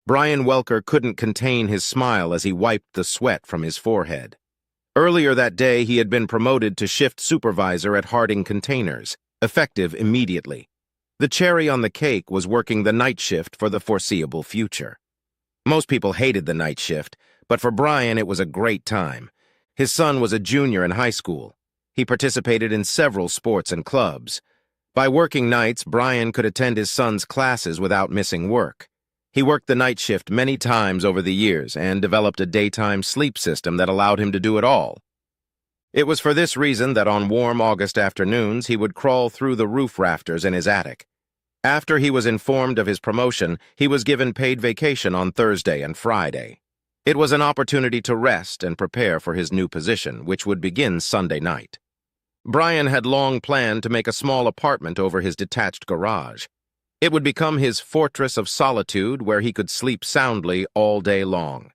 Brian Welker couldn't contain his smile as he wiped the sweat from his forehead. Earlier that day, he had been promoted to shift supervisor at Harding Containers, effective immediately. The cherry on the cake was working the night shift for the foreseeable future. Most people hated the night shift, but for Brian it was a great time. His son was a junior in high school. He participated in several sports and clubs. By working nights, Brian could attend his son's classes without missing work. He worked the night shift many times over the years and developed a daytime sleep system that allowed him to do it all. It was for this reason that on warm August afternoons he would crawl through the roof rafters in his attic. After he was informed of his promotion, he was given paid vacation on Thursday and Friday. It was an opportunity to rest and prepare for his new position, which would begin Sunday night. Brian had long planned to make a small apartment over his detached garage. It would become his fortress of solitude where he could sleep soundly all day long.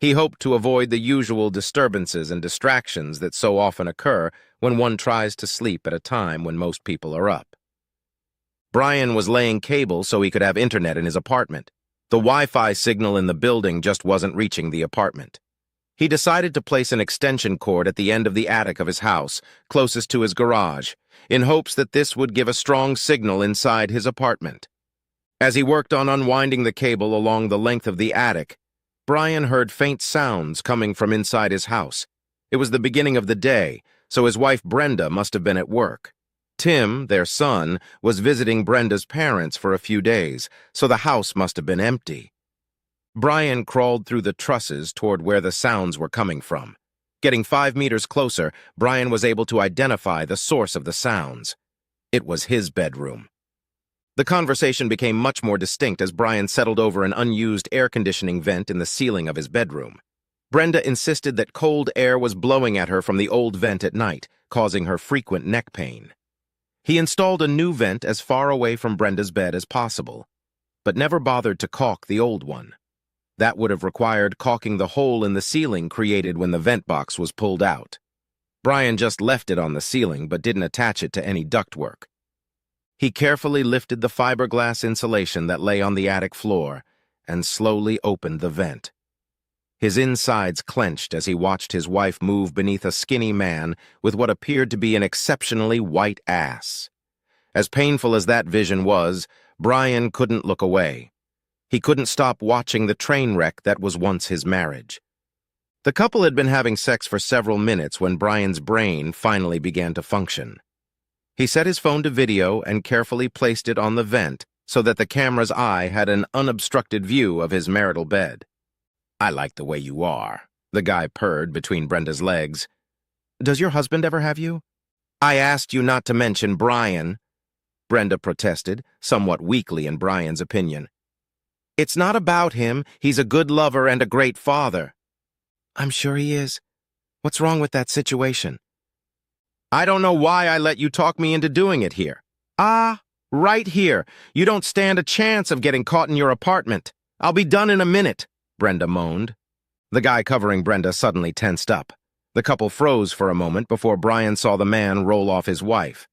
He hoped to avoid the usual disturbances and distractions that so often occur when one tries to sleep at a time when most people are up. Brian was laying cable so he could have internet in his apartment. The Wi-Fi signal in the building just wasn't reaching the apartment. He decided to place an extension cord at the end of the attic of his house, closest to his garage, in hopes that this would give a strong signal inside his apartment. As he worked on unwinding the cable along the length of the attic, Brian heard faint sounds coming from inside his house. It was the beginning of the day, so his wife Brenda must have been at work. Tim, their son, was visiting Brenda's parents for a few days, so the house must have been empty. Brian crawled through the trusses toward where the sounds were coming from. Getting 5 meters closer, Brian was able to identify the source of the sounds. It was his bedroom. The conversation became much more distinct as Brian settled over an unused air conditioning vent in the ceiling of his bedroom. Brenda insisted that cold air was blowing at her from the old vent at night, causing her frequent neck pain. He installed a new vent as far away from Brenda's bed as possible, but never bothered to caulk the old one. That would have required caulking the hole in the ceiling created when the vent box was pulled out. Brian just left it on the ceiling but didn't attach it to any ductwork. He carefully lifted the fiberglass insulation that lay on the attic floor and slowly opened the vent. His insides clenched as he watched his wife move beneath a skinny man with what appeared to be an exceptionally white ass. As painful as that vision was, Brian couldn't look away. He couldn't stop watching the train wreck that was once his marriage. The couple had been having sex for several minutes when Brian's brain finally began to function. He set his phone to video and carefully placed it on the vent so that the camera's eye had an unobstructed view of his marital bed. "I like the way you are," the guy purred between Brenda's legs. "Does your husband ever have you?" "I asked you not to mention Brian," Brenda protested, somewhat weakly in Brian's opinion. "It's not about him. He's a good lover and a great father." "I'm sure he is. What's wrong with that situation?" "I don't know why I let you talk me into doing it here." "Ah, right here. You don't stand a chance of getting caught in your apartment. I'll be done in a minute," Brenda moaned. The guy covering Brenda suddenly tensed up. The couple froze for a moment before Brian saw the man roll off his wife.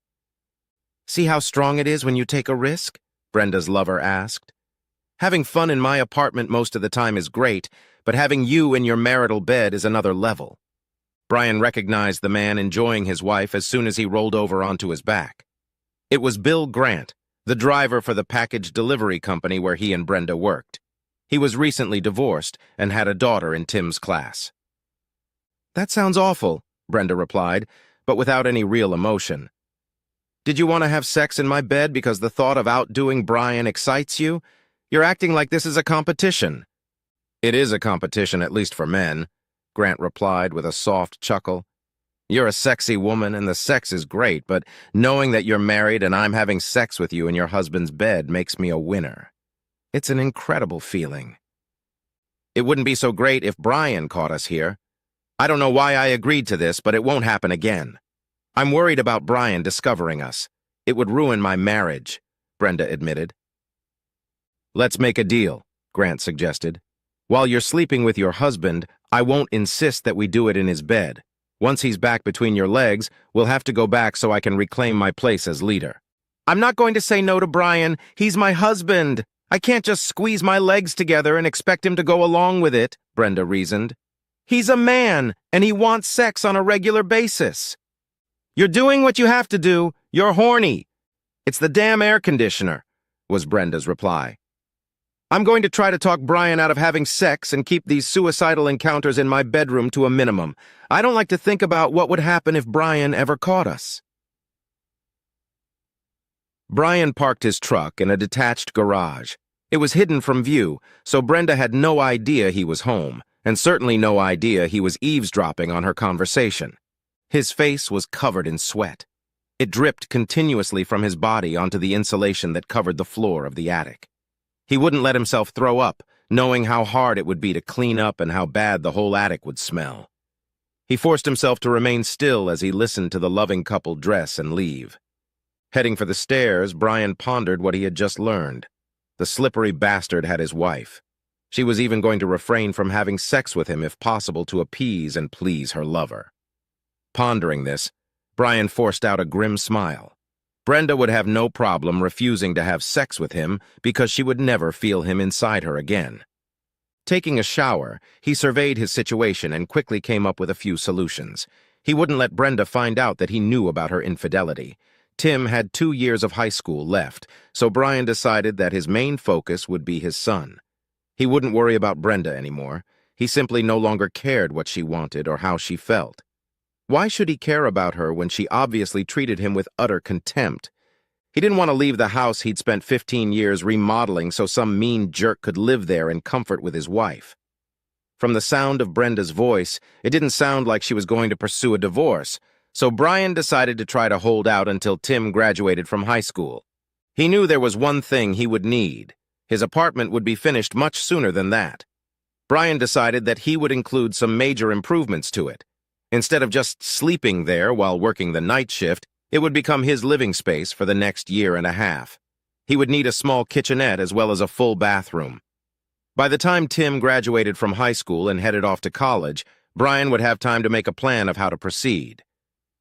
"See how strong it is when you take a risk?" Brenda's lover asked. "Having fun in my apartment most of the time is great, but having you in your marital bed is another level." Brian recognized the man enjoying his wife as soon as he rolled over onto his back. It was Bill Grant, the driver for the package delivery company where he and Brenda worked. He was recently divorced and had a daughter in Tim's class. "That sounds awful," Brenda replied, but without any real emotion. "Did you want to have sex in my bed because the thought of outdoing Brian excites you? You're acting like this is a competition." "It is a competition, at least for men," Grant replied with a soft chuckle. "You're a sexy woman and the sex is great, but knowing that you're married and I'm having sex with you in your husband's bed makes me a winner. It's an incredible feeling. It wouldn't be so great if Brian caught us here. I don't know why I agreed to this, but it won't happen again. I'm worried about Brian discovering us. It would ruin my marriage," Brenda admitted. "Let's make a deal," Grant suggested. "While you're sleeping with your husband, I won't insist that we do it in his bed. Once he's back between your legs, we'll have to go back so I can reclaim my place as leader." "I'm not going to say no to Brian. He's my husband. I can't just squeeze my legs together and expect him to go along with it, Brenda reasoned. He's a man, and he wants sex on a regular basis. You're doing what you have to do. You're horny. It's the damn air conditioner, was Brenda's reply. I'm going to try to talk Brian out of having sex and keep these suicidal encounters in my bedroom to a minimum. I don't like to think about what would happen if Brian ever caught us. Brian parked his truck in a detached garage. It was hidden from view, so Brenda had no idea he was home, and certainly no idea he was eavesdropping on her conversation. His face was covered in sweat. It dripped continuously from his body onto the insulation that covered the floor of the attic. He wouldn't let himself throw up, knowing how hard it would be to clean up and how bad the whole attic would smell. He forced himself to remain still as he listened to the loving couple dress and leave. Heading for the stairs, Brian pondered what he had just learned. The slippery bastard had his wife. She was even going to refrain from having sex with him if possible to appease and please her lover. Pondering this, Brian forced out a grim smile. Brenda would have no problem refusing to have sex with him because she would never feel him inside her again. Taking a shower, he surveyed his situation and quickly came up with a few solutions. He wouldn't let Brenda find out that he knew about her infidelity. Tim had 2 years of high school left, so Brian decided that his main focus would be his son. He wouldn't worry about Brenda anymore. He simply no longer cared what she wanted or how she felt. Why should he care about her when she obviously treated him with utter contempt? He didn't want to leave the house he'd spent 15 years remodeling so some mean jerk could live there in comfort with his wife. From the sound of Brenda's voice, it didn't sound like she was going to pursue a divorce, so Brian decided to try to hold out until Tim graduated from high school. He knew there was one thing he would need. His apartment would be finished much sooner than that. Brian decided that he would include some major improvements to it. Instead of just sleeping there while working the night shift, it would become his living space for the next year and a half. He would need a small kitchenette as well as a full bathroom. By the time Tim graduated from high school and headed off to college, Brian would have time to make a plan of how to proceed.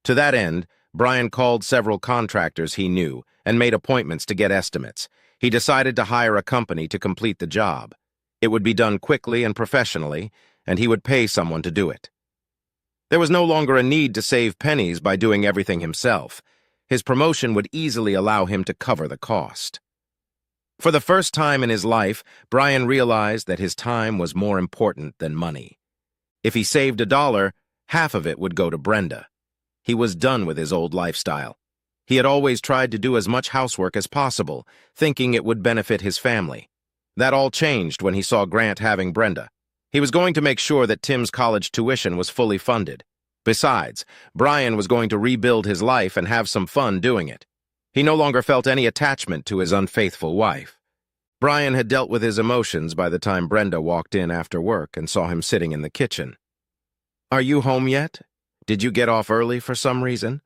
To that end, Brian called several contractors he knew and made appointments to get estimates. He decided to hire a company to complete the job. It would be done quickly and professionally, and he would pay someone to do it. There was no longer a need to save pennies by doing everything himself. His promotion would easily allow him to cover the cost. For the first time in his life, Brian realized that his time was more important than money. If he saved $1, half of it would go to Brenda. He was done with his old lifestyle. He had always tried to do as much housework as possible, thinking it would benefit his family. That all changed when he saw Grant having Brenda. He was going to make sure that Tim's college tuition was fully funded. Besides, Brian was going to rebuild his life and have some fun doing it. He no longer felt any attachment to his unfaithful wife. Brian had dealt with his emotions by the time Brenda walked in after work and saw him sitting in the kitchen. "Are you home yet? Did you get off early for some reason?"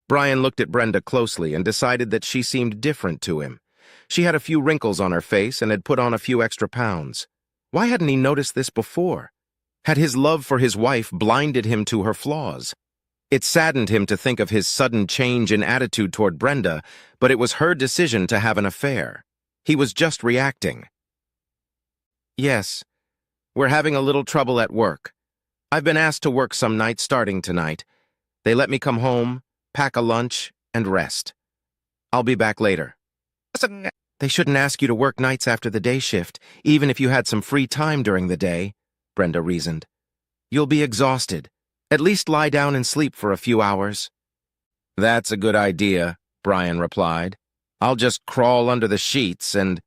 Brian looked at Brenda closely and decided that she seemed different to him. She had a few wrinkles on her face and had put on a few extra pounds. Why hadn't he noticed this before? Had his love for his wife blinded him to her flaws? It saddened him to think of his sudden change in attitude toward Brenda, but it was her decision to have an affair. He was just reacting. "Yes, we're having a little trouble at work. I've been asked to work some nights starting tonight. They let me come home, pack a lunch, and rest. I'll be back later." "They shouldn't ask you to work nights after the day shift, even if you had some free time during the day," Brenda reasoned. "You'll be exhausted. At least lie down and sleep for a few hours." "That's a good idea," Brian replied. "I'll just crawl under the sheets and—"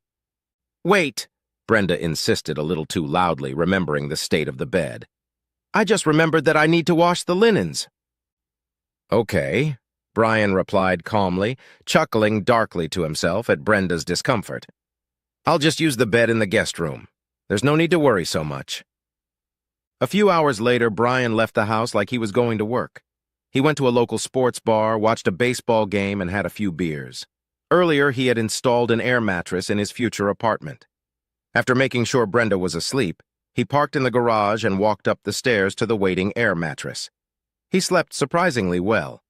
"Wait," Brenda insisted a little too loudly, remembering the state of the bed. "I just remembered that I need to wash the linens." "Okay," Brian replied calmly, chuckling darkly to himself at Brenda's discomfort. "I'll just use the bed in the guest room. There's no need to worry so much." A few hours later, Brian left the house like he was going to work. He went to a local sports bar, watched a baseball game, and had a few beers. Earlier, he had installed an air mattress in his future apartment. After making sure Brenda was asleep, he parked in the garage and walked up the stairs to the waiting air mattress. He slept surprisingly well.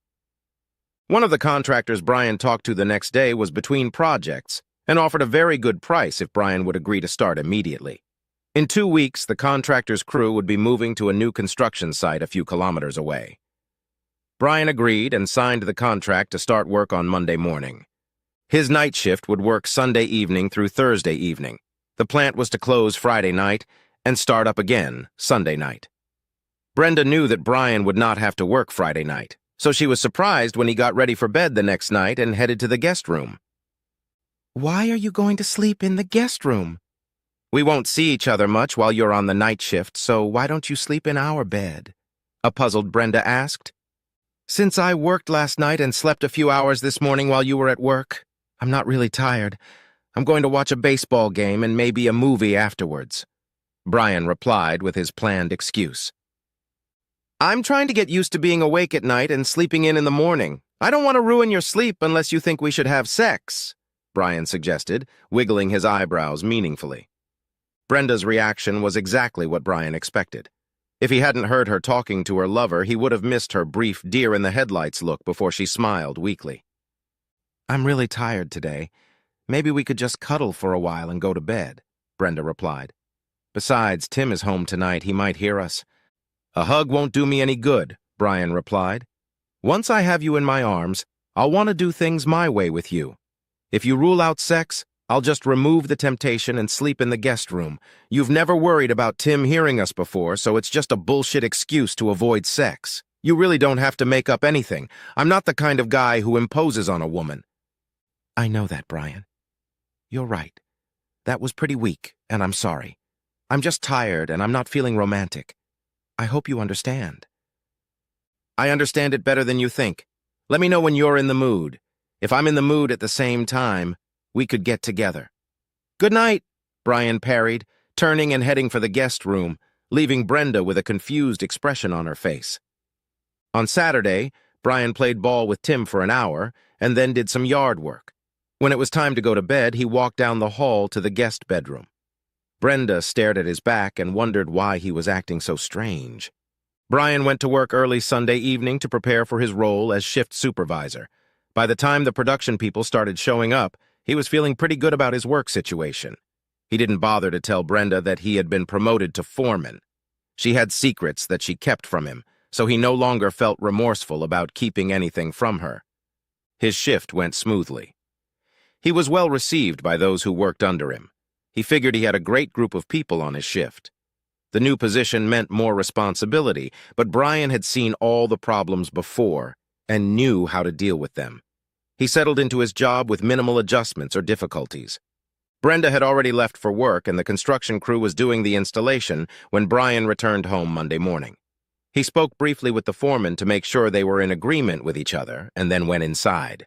One of the contractors Brian talked to the next day was between projects, and offered a very good price if Brian would agree to start immediately. In 2 weeks, the contractor's crew would be moving to a new construction site a few kilometers away. Brian agreed and signed the contract to start work on Monday morning. His night shift would work Sunday evening through Thursday evening. The plant was to close Friday night and start up again Sunday night. Brenda knew that Brian would not have to work Friday night, so she was surprised when he got ready for bed the next night and headed to the guest room. "Why are you going to sleep in the guest room?" "We won't see each other much while you're on the night shift, so why don't you sleep in our bed?" a puzzled Brenda asked. "Since I worked last night and slept a few hours this morning while you were at work, I'm not really tired. I'm going to watch a baseball game and maybe a movie afterwards," Brian replied with his planned excuse. "I'm trying to get used to being awake at night and sleeping in the morning. I don't want to ruin your sleep unless you think we should have sex," Brian suggested, wiggling his eyebrows meaningfully. Brenda's reaction was exactly what Brian expected. If he hadn't heard her talking to her lover, he would have missed her brief deer-in-the-headlights look before she smiled weakly. "I'm really tired today. Maybe we could just cuddle for a while and go to bed," Brenda replied. "Besides, Tim is home tonight. He might hear us." "A hug won't do me any good," Brian replied. "Once I have you in my arms, I'll want to do things my way with you. If you rule out sex, I'll just remove the temptation and sleep in the guest room. You've never worried about Tim hearing us before, so it's just a bullshit excuse to avoid sex. You really don't have to make up anything. I'm not the kind of guy who imposes on a woman." "I know that, Brian. You're right. That was pretty weak, and I'm sorry. I'm just tired, and I'm not feeling romantic. I hope you understand." "I understand it better than you think. Let me know when you're in the mood. If I'm in the mood at the same time, we could get together." "Good night," Brian parried, turning and heading for the guest room, leaving Brenda with a confused expression on her face. On Saturday, Brian played ball with Tim for an hour and then did some yard work. When it was time to go to bed, he walked down the hall to the guest bedroom. Brenda stared at his back and wondered why he was acting so strange. Brian went to work early Sunday evening to prepare for his role as shift supervisor. By the time the production people started showing up, he was feeling pretty good about his work situation. He didn't bother to tell Brenda that he had been promoted to foreman. She had secrets that she kept from him, so he no longer felt remorseful about keeping anything from her. His shift went smoothly. He was well received by those who worked under him. He figured he had a great group of people on his shift. The new position meant more responsibility, but Brian had seen all the problems before and knew how to deal with them. He settled into his job with minimal adjustments or difficulties. Brenda had already left for work, and the construction crew was doing the installation when Brian returned home Monday morning. He spoke briefly with the foreman to make sure they were in agreement with each other, and then went inside.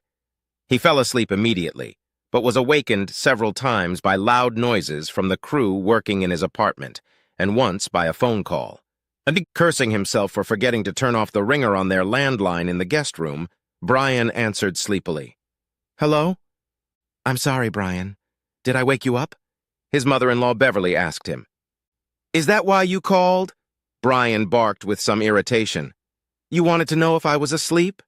He fell asleep immediately, but was awakened several times by loud noises from the crew working in his apartment, and once by a phone call. And cursing himself for forgetting to turn off the ringer on their landline in the guest room, Brian answered sleepily. "Hello?" "I'm sorry, Brian. Did I wake you up?" his mother-in-law Beverly asked him. "Is that why you called?" Brian barked with some irritation. "You wanted to know if I was asleep?"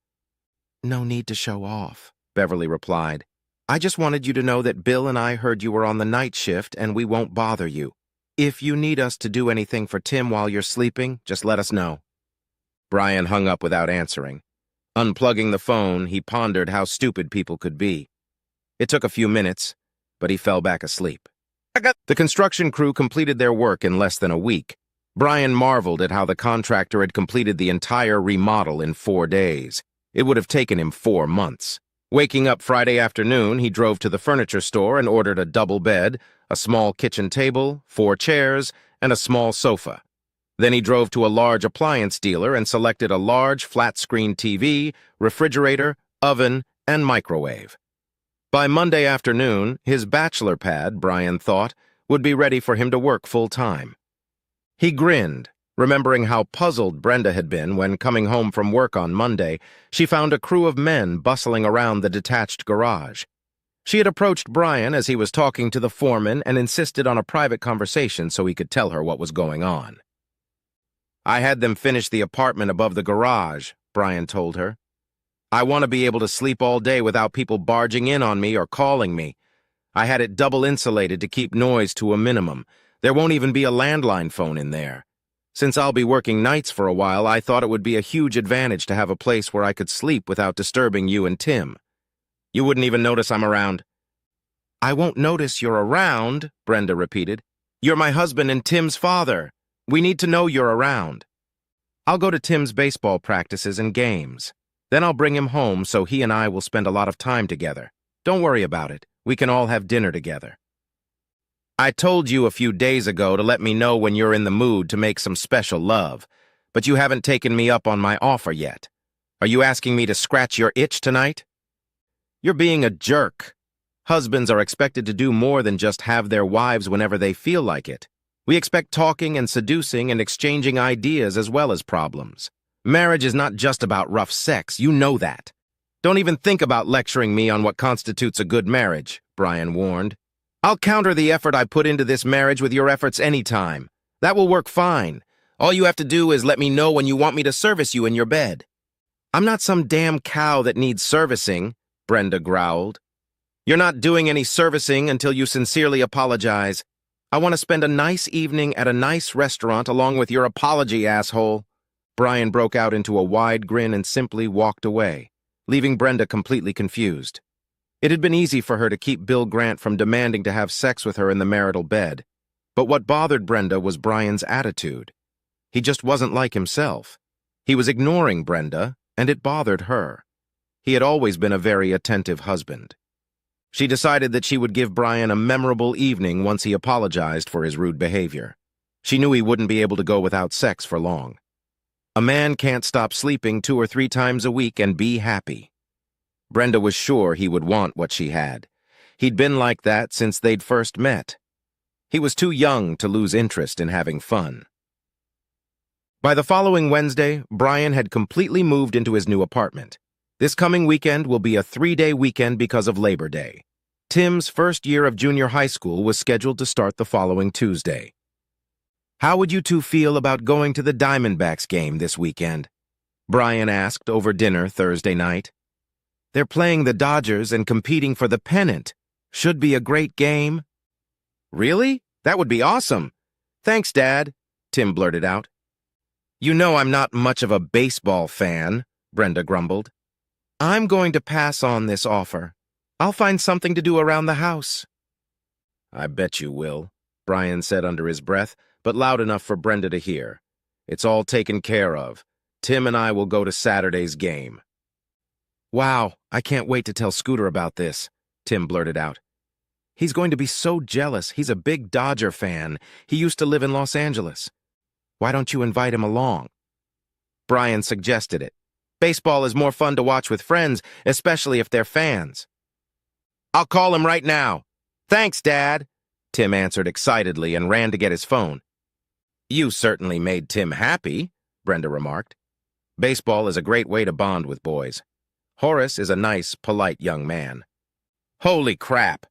"No need to show off," Beverly replied. "I just wanted you to know that Bill and I heard you were on the night shift and we won't bother you. If you need us to do anything for Tim while you're sleeping, just let us know." Brian hung up without answering. Unplugging the phone, he pondered how stupid people could be. It took a few minutes, but he fell back asleep. The construction crew completed their work in less than a week. Brian marveled at how the contractor had completed the entire remodel in 4 days. It would have taken him 4 months. Waking up Friday afternoon, he drove to the furniture store and ordered a double bed, a small kitchen table, 4 chairs, and a small sofa. Then he drove to a large appliance dealer and selected a large flat-screen TV, refrigerator, oven, and microwave. By Monday afternoon, his bachelor pad, Brian thought, would be ready for him to work full-time. He grinned, remembering how puzzled Brenda had been when, coming home from work on Monday, she found a crew of men bustling around the detached garage. She had approached Brian as he was talking to the foreman and insisted on a private conversation so he could tell her what was going on. "I had them finish the apartment above the garage," Brian told her. "I want to be able to sleep all day without people barging in on me or calling me. I had it double insulated to keep noise to a minimum. There won't even be a landline phone in there. Since I'll be working nights for a while, I thought it would be a huge advantage to have a place where I could sleep without disturbing you and Tim. You wouldn't even notice I'm around. I won't notice you're around, Brenda repeated. You're my husband and Tim's father. We need to know you're around. I'll go to Tim's baseball practices and games. Then I'll bring him home so he and I will spend a lot of time together. Don't worry about it. We can all have dinner together. I told you a few days ago to let me know when you're in the mood to make some special love, but you haven't taken me up on my offer yet. Are you asking me to scratch your itch tonight? You're being a jerk. Husbands are expected to do more than just have their wives whenever they feel like it. We expect talking and seducing and exchanging ideas as well as problems. Marriage is not just about rough sex, you know that. Don't even think about lecturing me on what constitutes a good marriage, Brian warned. I'll counter the effort I put into this marriage with your efforts anytime. That will work fine. All you have to do is let me know when you want me to service you in your bed. I'm not some damn cow that needs servicing, Brenda growled. You're not doing any servicing until you sincerely apologize. I want to spend a nice evening at a nice restaurant along with your apology, asshole. Brian broke out into a wide grin and simply walked away, leaving Brenda completely confused. It had been easy for her to keep Bill Grant from demanding to have sex with her in the marital bed, but what bothered Brenda was Brian's attitude. He just wasn't like himself. He was ignoring Brenda, and it bothered her. He had always been a very attentive husband. She decided that she would give Brian a memorable evening once he apologized for his rude behavior. She knew he wouldn't be able to go without sex for long. A man can't stop sleeping 2 or 3 times a week and be happy. Brenda was sure he would want what she had. He'd been like that since they'd first met. He was too young to lose interest in having fun. By the following Wednesday, Brian had completely moved into his new apartment. This coming weekend will be a 3-day weekend because of Labor Day. Tim's first year of junior high school was scheduled to start the following Tuesday. How would you two feel about going to the Diamondbacks game this weekend? Brian asked over dinner Thursday night. They're playing the Dodgers and competing for the pennant. Should be a great game. Really? That would be awesome. Thanks, Dad, Tim blurted out. You know I'm not much of a baseball fan, Brenda grumbled. I'm going to pass on this offer. I'll find something to do around the house. I bet you will, Brian said under his breath, but loud enough for Brenda to hear. It's all taken care of. Tim and I will go to Saturday's game. Wow, I can't wait to tell Scooter about this, Tim blurted out. He's going to be so jealous. He's a big Dodger fan. He used to live in Los Angeles. Why don't you invite him along? Brian suggested it. Baseball is more fun to watch with friends, especially if they're fans. I'll call him right now. Thanks, Dad, Tim answered excitedly and ran to get his phone. You certainly made Tim happy, Brenda remarked. Baseball is a great way to bond with boys. Horace is a nice, polite young man. Holy crap!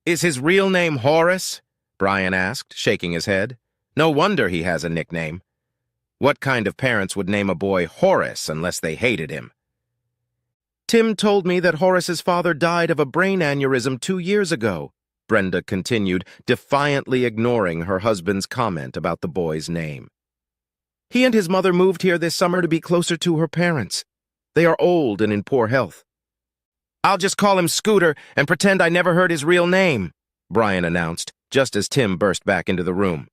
Is his real name Horace? Brian asked, shaking his head. No wonder he has a nickname. What kind of parents would name a boy Horace unless they hated him? Tim told me that Horace's father died of a brain aneurysm 2 years ago, Brenda continued, defiantly ignoring her husband's comment about the boy's name. He and his mother moved here this summer to be closer to her parents. They are old and in poor health. I'll just call him Scooter and pretend I never heard his real name, Brian announced, just as Tim burst back into the room.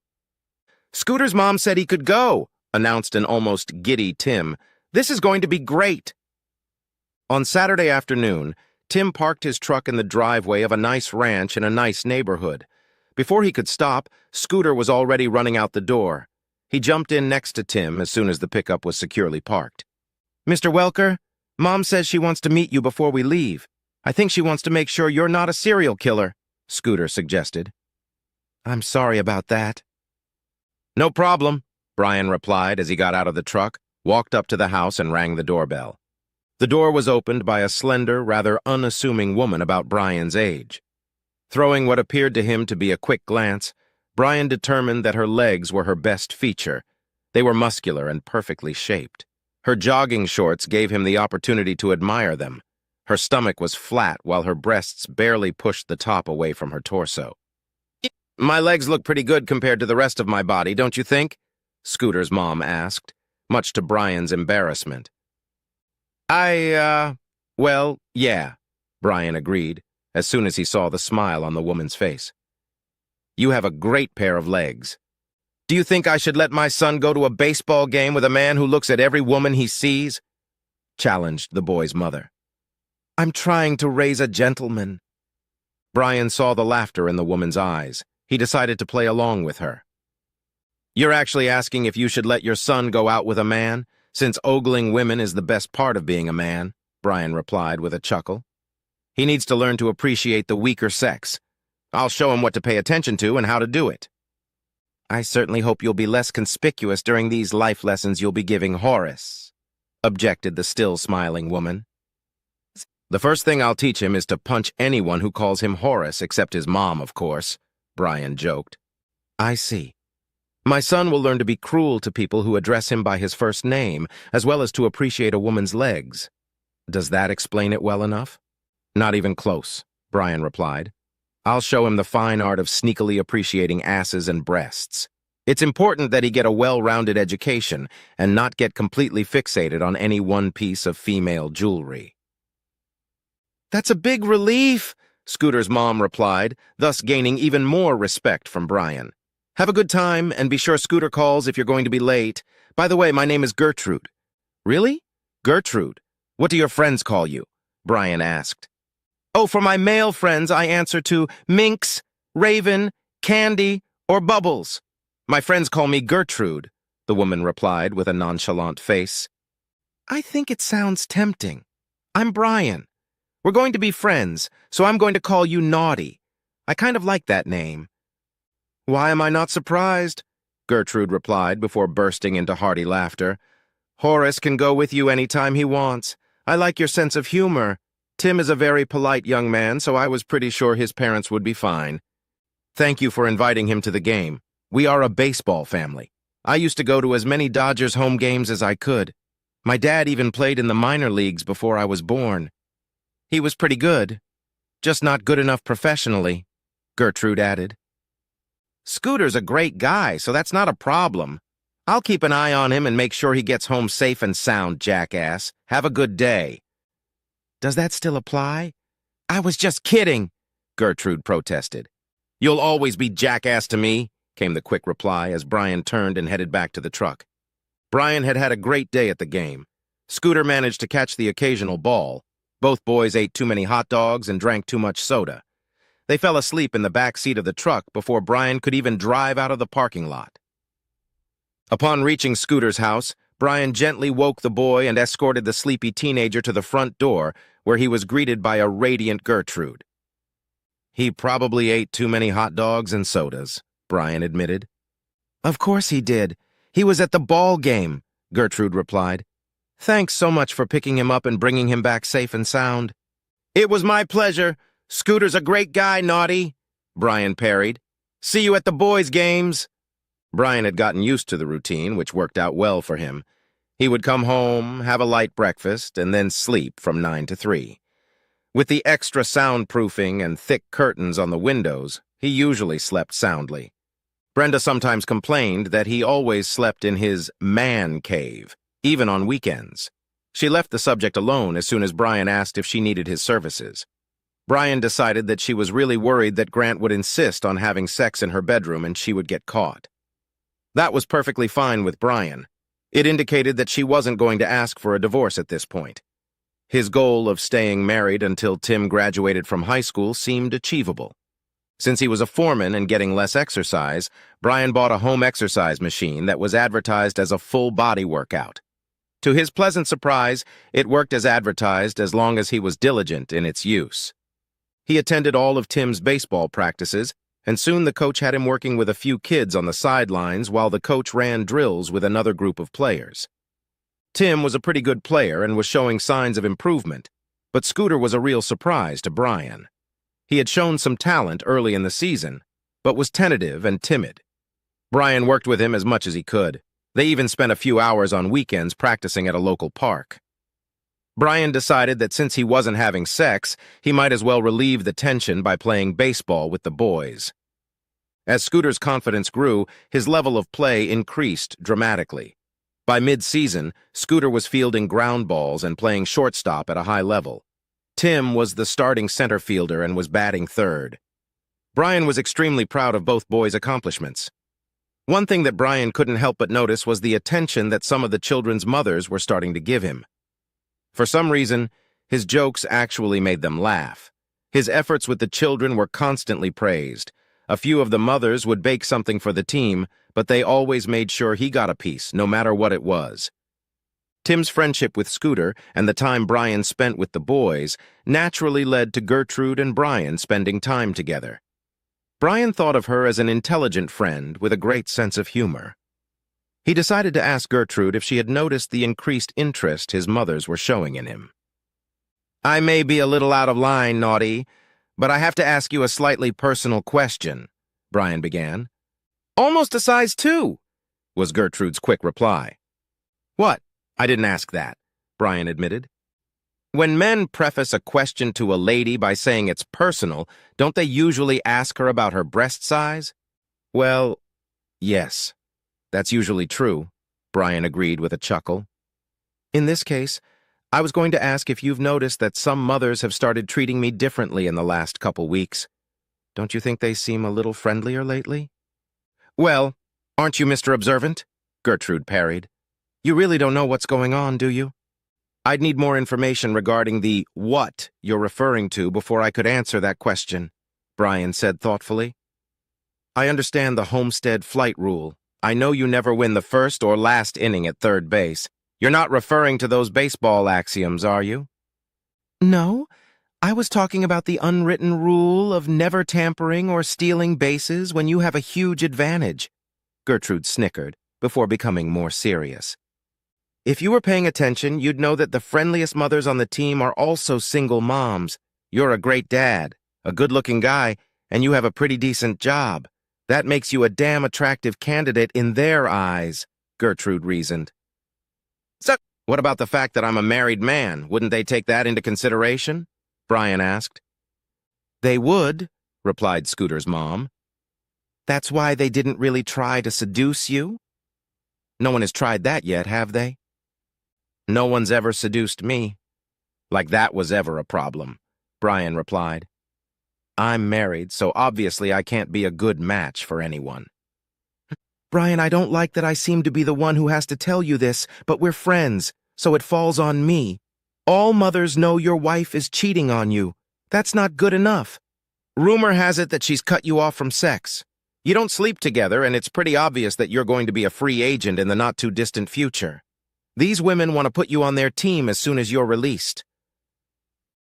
Scooter's mom said he could go, announced an almost giddy Tim. This is going to be great. On Saturday afternoon, Tim parked his truck in the driveway of a nice ranch in a nice neighborhood. Before he could stop, Scooter was already running out the door. He jumped in next to Tim as soon as the pickup was securely parked. Mr. Welker, Mom says she wants to meet you before we leave. I think she wants to make sure you're not a serial killer, Scooter suggested. I'm sorry about that. No problem, Brian replied as he got out of the truck, walked up to the house and rang the doorbell. The door was opened by a slender, rather unassuming woman about Brian's age. Throwing what appeared to him to be a quick glance, Brian determined that her legs were her best feature. They were muscular and perfectly shaped. Her jogging shorts gave him the opportunity to admire them. Her stomach was flat while her breasts barely pushed the top away from her torso. My legs look pretty good compared to the rest of my body, don't you think? Scooter's mom asked, much to Brian's embarrassment. Well, yeah, Brian agreed, as soon as he saw the smile on the woman's face. You have a great pair of legs. Do you think I should let my son go to a baseball game with a man who looks at every woman he sees? Challenged the boy's mother. I'm trying to raise a gentleman. Brian saw the laughter in the woman's eyes. He decided to play along with her. You're actually asking if you should let your son go out with a man, since ogling women is the best part of being a man, Brian replied with a chuckle. He needs to learn to appreciate the weaker sex. I'll show him what to pay attention to and how to do it. I certainly hope you'll be less conspicuous during these life lessons you'll be giving Horace, objected the still smiling woman. The first thing I'll teach him is to punch anyone who calls him Horace, except his mom, of course, Brian joked. I see. My son will learn to be cruel to people who address him by his first name, as well as to appreciate a woman's legs. Does that explain it well enough? Not even close, Brian replied. I'll show him the fine art of sneakily appreciating asses and breasts. It's important that he get a well-rounded education and not get completely fixated on any one piece of female jewelry. That's a big relief, Scooter's mom replied, thus gaining even more respect from Brian. Have a good time, and be sure Scooter calls if you're going to be late. By the way, my name is Gertrude. Really? Gertrude. What do your friends call you? Brian asked. Oh, for my male friends, I answer to Minx, Raven, Candy, or Bubbles. My friends call me Gertrude, the woman replied with a nonchalant face. I think it sounds tempting. I'm Brian. We're going to be friends, so I'm going to call you Naughty. I kind of like that name. Why am I not surprised? Gertrude replied before bursting into hearty laughter. Horace can go with you any time he wants. I like your sense of humor. Tim is a very polite young man, so I was pretty sure his parents would be fine. Thank you for inviting him to the game. We are a baseball family. I used to go to as many Dodgers home games as I could. My dad even played in the minor leagues before I was born. He was pretty good, just not good enough professionally, Gertrude added. Scooter's a great guy, so that's not a problem. I'll keep an eye on him and make sure he gets home safe and sound, jackass. Have a good day. Does that still apply? I was just kidding, Gertrude protested. You'll always be jackass to me, came the quick reply as Brian turned and headed back to the truck. Brian had had a great day at the game. Scooter managed to catch the occasional ball. Both boys ate too many hot dogs and drank too much soda. They fell asleep in the back seat of the truck before Brian could even drive out of the parking lot. Upon reaching Scooter's house, Brian gently woke the boy and escorted the sleepy teenager to the front door, where he was greeted by a radiant Gertrude. He probably ate too many hot dogs and sodas, Brian admitted. Of course he did. He was at the ball game, Gertrude replied. Thanks so much for picking him up and bringing him back safe and sound. It was my pleasure. Scooter's a great guy, Naughty, Brian parried. See you at the boys' games. Brian had gotten used to the routine, which worked out well for him. He would come home, have a light breakfast, and then sleep from 9 to 3. With the extra soundproofing and thick curtains on the windows, he usually slept soundly. Brenda sometimes complained that he always slept in his man cave, even on weekends. She left the subject alone as soon as Brian asked if she needed his services. Brian decided that she was really worried that Grant would insist on having sex in her bedroom and she would get caught. That was perfectly fine with Brian. It indicated that she wasn't going to ask for a divorce at this point. His goal of staying married until Tim graduated from high school seemed achievable. Since he was a foreman and getting less exercise, Brian bought a home exercise machine that was advertised as a full-body workout. To his pleasant surprise, it worked as advertised as long as he was diligent in its use. He attended all of Tim's baseball practices, and soon the coach had him working with a few kids on the sidelines while the coach ran drills with another group of players. Tim was a pretty good player and was showing signs of improvement, but Scooter was a real surprise to Brian. He had shown some talent early in the season, but was tentative and timid. Brian worked with him as much as he could. They even spent a few hours on weekends practicing at a local park. Brian decided that since he wasn't having sex, he might as well relieve the tension by playing baseball with the boys. As Scooter's confidence grew, his level of play increased dramatically. By mid-season, Scooter was fielding ground balls and playing shortstop at a high level. Tim was the starting center fielder and was batting third. Brian was extremely proud of both boys' accomplishments. One thing that Brian couldn't help but notice was the attention that some of the children's mothers were starting to give him. For some reason, his jokes actually made them laugh. His efforts with the children were constantly praised. A few of the mothers would bake something for the team, but they always made sure he got a piece, no matter what it was. Tim's friendship with Scooter and the time Brian spent with the boys naturally led to Gertrude and Brian spending time together. Brian thought of her as an intelligent friend with a great sense of humor. He decided to ask Gertrude if she had noticed the increased interest his mothers were showing in him. "I may be a little out of line, Naughty, but I have to ask you a slightly personal question," Brian began. "Almost a size 2, was Gertrude's quick reply. "What? I didn't ask that," Brian admitted. "When men preface a question to a lady by saying it's personal, don't they usually ask her about her breast size?" "Well, yes, that's usually true," Brian agreed with a chuckle. "In this case, I was going to ask if you've noticed that some mothers have started treating me differently in the last couple weeks. Don't you think they seem a little friendlier lately?" "Well, aren't you Mr. Observant?" Gertrude parried. "You really don't know what's going on, do you?" "I'd need more information regarding the what you're referring to before I could answer that question," Brian said thoughtfully. "I understand the homestead flight rule. I know you never win the first or last inning at third base. You're not referring to those baseball axioms, are you?" "No, I was talking about the unwritten rule of never tampering or stealing bases when you have a huge advantage," Gertrude snickered before becoming more serious. "If you were paying attention, you'd know that the friendliest mothers on the team are also single moms. You're a great dad, a good-looking guy, and you have a pretty decent job. That makes you a damn attractive candidate in their eyes," Gertrude reasoned. "So, what about the fact that I'm a married man? Wouldn't they take that into consideration?" Brian asked. "They would," replied Scooter's mom. "That's why they didn't really try to seduce you? No one has tried that yet, have they?" "No one's ever seduced me. Like that was ever a problem," Brian replied. "I'm married, so obviously I can't be a good match for anyone." "Brian, I don't like that I seem to be the one who has to tell you this, but we're friends, so it falls on me. All mothers know your wife is cheating on you. That's not good enough. Rumor has it that she's cut you off from sex. You don't sleep together, and it's pretty obvious that you're going to be a free agent in the not-too-distant future. These women want to put you on their team as soon as you're released."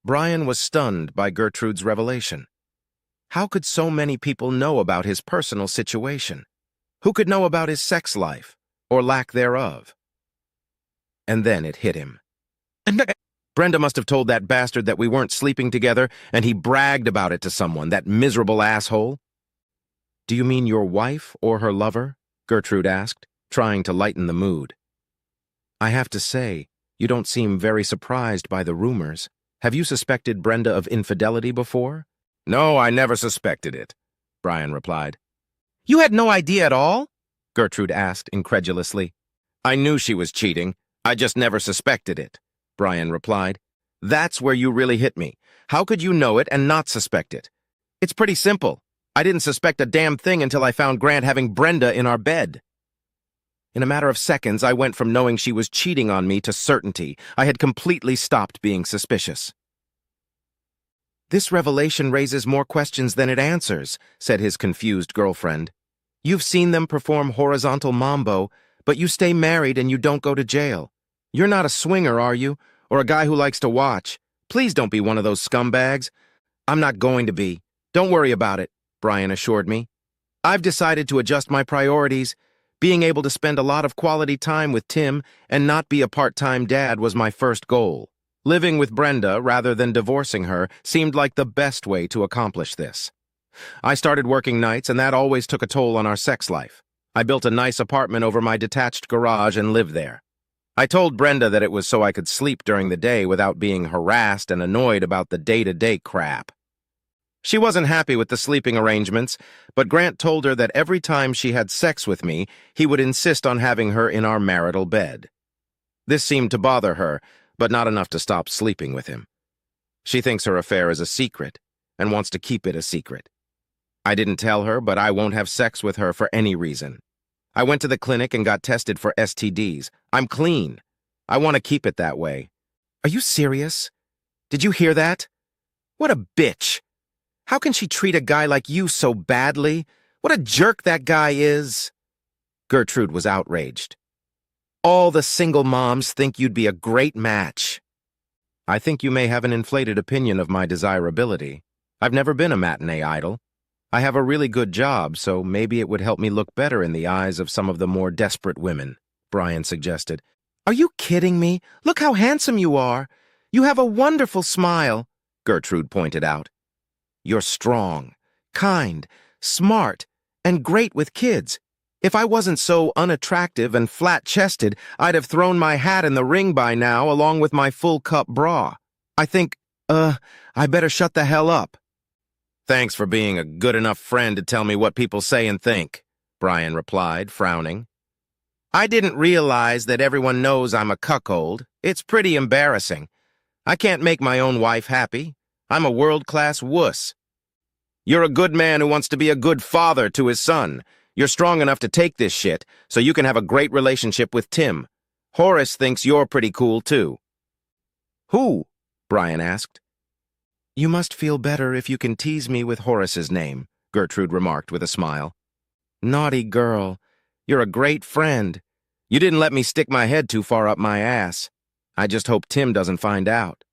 Brian was stunned by Gertrude's revelation. How could so many people know about his personal situation? Who could know about his sex life, or lack thereof? And then it hit him. Brenda must have told that bastard that we weren't sleeping together, and he bragged about it to someone, that miserable asshole. "Do you mean your wife or her lover?" Gertrude asked, trying to lighten the mood. "I have to say, you don't seem very surprised by the rumors. Have you suspected Brenda of infidelity before?" "No, I never suspected it," Brian replied. "You had no idea at all?" Gertrude asked incredulously. "I knew she was cheating. I just never suspected it," Brian replied. "That's where you really hit me. How could you know it and not suspect it? It's pretty simple. I didn't suspect a damn thing until I found Grant having Brenda in our bed. In a matter of seconds, I went from knowing she was cheating on me to certainty. I had completely stopped being suspicious." "This revelation raises more questions than it answers," said his confused girlfriend. "You've seen them perform horizontal mambo, but you stay married and you don't go to jail. You're not a swinger, are you? Or a guy who likes to watch? Please don't be one of those scumbags." "I'm not going to be. Don't worry about it," Brian assured me. "I've decided to adjust my priorities. Being able to spend a lot of quality time with Tim and not be a part-time dad was my first goal. Living with Brenda rather than divorcing her seemed like the best way to accomplish this. I started working nights, and that always took a toll on our sex life. I built a nice apartment over my detached garage and lived there. I told Brenda that it was so I could sleep during the day without being harassed and annoyed about the day-to-day crap. She wasn't happy with the sleeping arrangements, but Grant told her that every time she had sex with me, he would insist on having her in our marital bed. This seemed to bother her, but not enough to stop sleeping with him. She thinks her affair is a secret and wants to keep it a secret. I didn't tell her, but I won't have sex with her for any reason. I went to the clinic and got tested for STDs. I'm clean. I want to keep it that way. Are you serious? Did you hear that? What a bitch. How can she treat a guy like you so badly? What a jerk that guy is. Gertrude was outraged. All the single moms think you'd be a great match. I think you may have an inflated opinion of my desirability. I've never been a matinee idol. I have a really good job, so maybe it would help me look better in the eyes of some of the more desperate women, Brian suggested. Are you kidding me? Look how handsome you are. You have a wonderful smile, Gertrude pointed out. You're strong, kind, smart, and great with kids. If I wasn't so unattractive and flat-chested, I'd have thrown my hat in the ring by now along with my full-cup bra. I think, I better shut the hell up. Thanks for being a good enough friend to tell me what people say and think, Brian replied, frowning. I didn't realize that everyone knows I'm a cuckold. It's pretty embarrassing. I can't make my own wife happy. I'm a world-class wuss. You're a good man who wants to be a good father to his son. You're strong enough to take this shit, so you can have a great relationship with Tim. Horace thinks you're pretty cool, too. Who? Brian asked. You must feel better if you can tease me with Horace's name, Gertrude remarked with a smile. Naughty girl. You're a great friend. You didn't let me stick my head too far up my ass. I just hope Tim doesn't find out.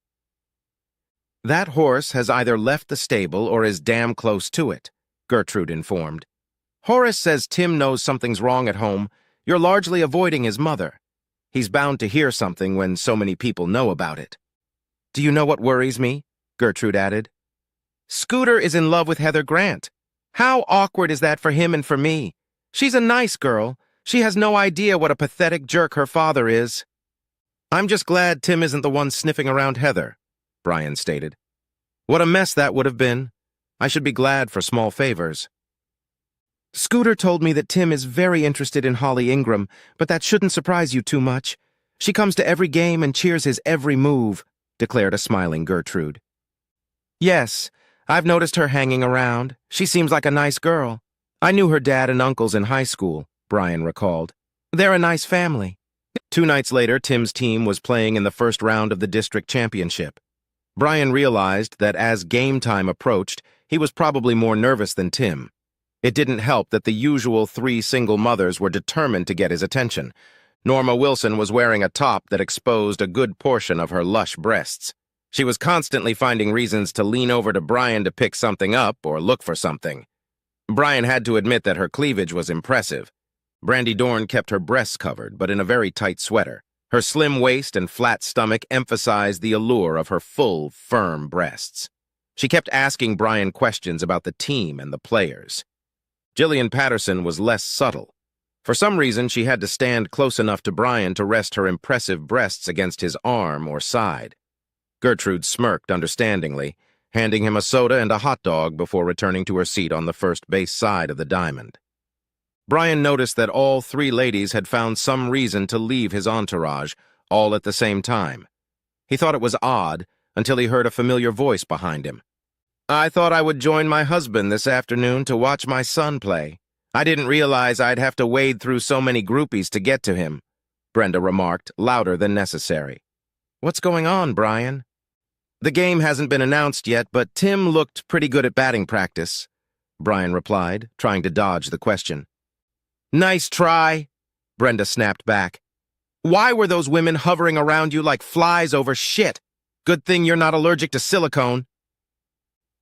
That horse has either left the stable or is damn close to it, Gertrude informed. Horace says Tim knows something's wrong at home. You're largely avoiding his mother. He's bound to hear something when so many people know about it. Do you know what worries me? Gertrude added. Scooter is in love with Heather Grant. How awkward is that for him and for me? She's a nice girl. She has no idea what a pathetic jerk her father is. I'm just glad Tim isn't the one sniffing around Heather, Brian stated. What a mess that would have been. I should be glad for small favors. Scooter told me that Tim is very interested in Holly Ingram, but that shouldn't surprise you too much. She comes to every game and cheers his every move, declared a smiling Gertrude. Yes, I've noticed her hanging around. She seems like a nice girl. I knew her dad and uncles in high school, Brian recalled. They're a nice family. 2 nights later, Tim's team was playing in the first round of the district championship. Brian realized that as game time approached, he was probably more nervous than Tim. It didn't help that the usual 3 single mothers were determined to get his attention. Norma Wilson was wearing a top that exposed a good portion of her lush breasts. She was constantly finding reasons to lean over to Brian to pick something up or look for something. Brian had to admit that her cleavage was impressive. Brandy Dorn kept her breasts covered, but in a very tight sweater. Her slim waist and flat stomach emphasized the allure of her full, firm breasts. She kept asking Brian questions about the team and the players. Jillian Patterson was less subtle. For some reason, she had to stand close enough to Brian to rest her impressive breasts against his arm or side. Gertrude smirked understandingly, handing him a soda and a hot dog before returning to her seat on the first base side of the diamond. Brian noticed that all 3 ladies had found some reason to leave his entourage, all at the same time. He thought it was odd until he heard a familiar voice behind him. I thought I would join my husband this afternoon to watch my son play. I didn't realize I'd have to wade through so many groupies to get to him, Brenda remarked, louder than necessary. What's going on, Brian? The game hasn't been announced yet, but Tim looked pretty good at batting practice, Brian replied, trying to dodge the question. Nice try, Brenda snapped back. Why were those women hovering around you like flies over shit? Good thing you're not allergic to silicone.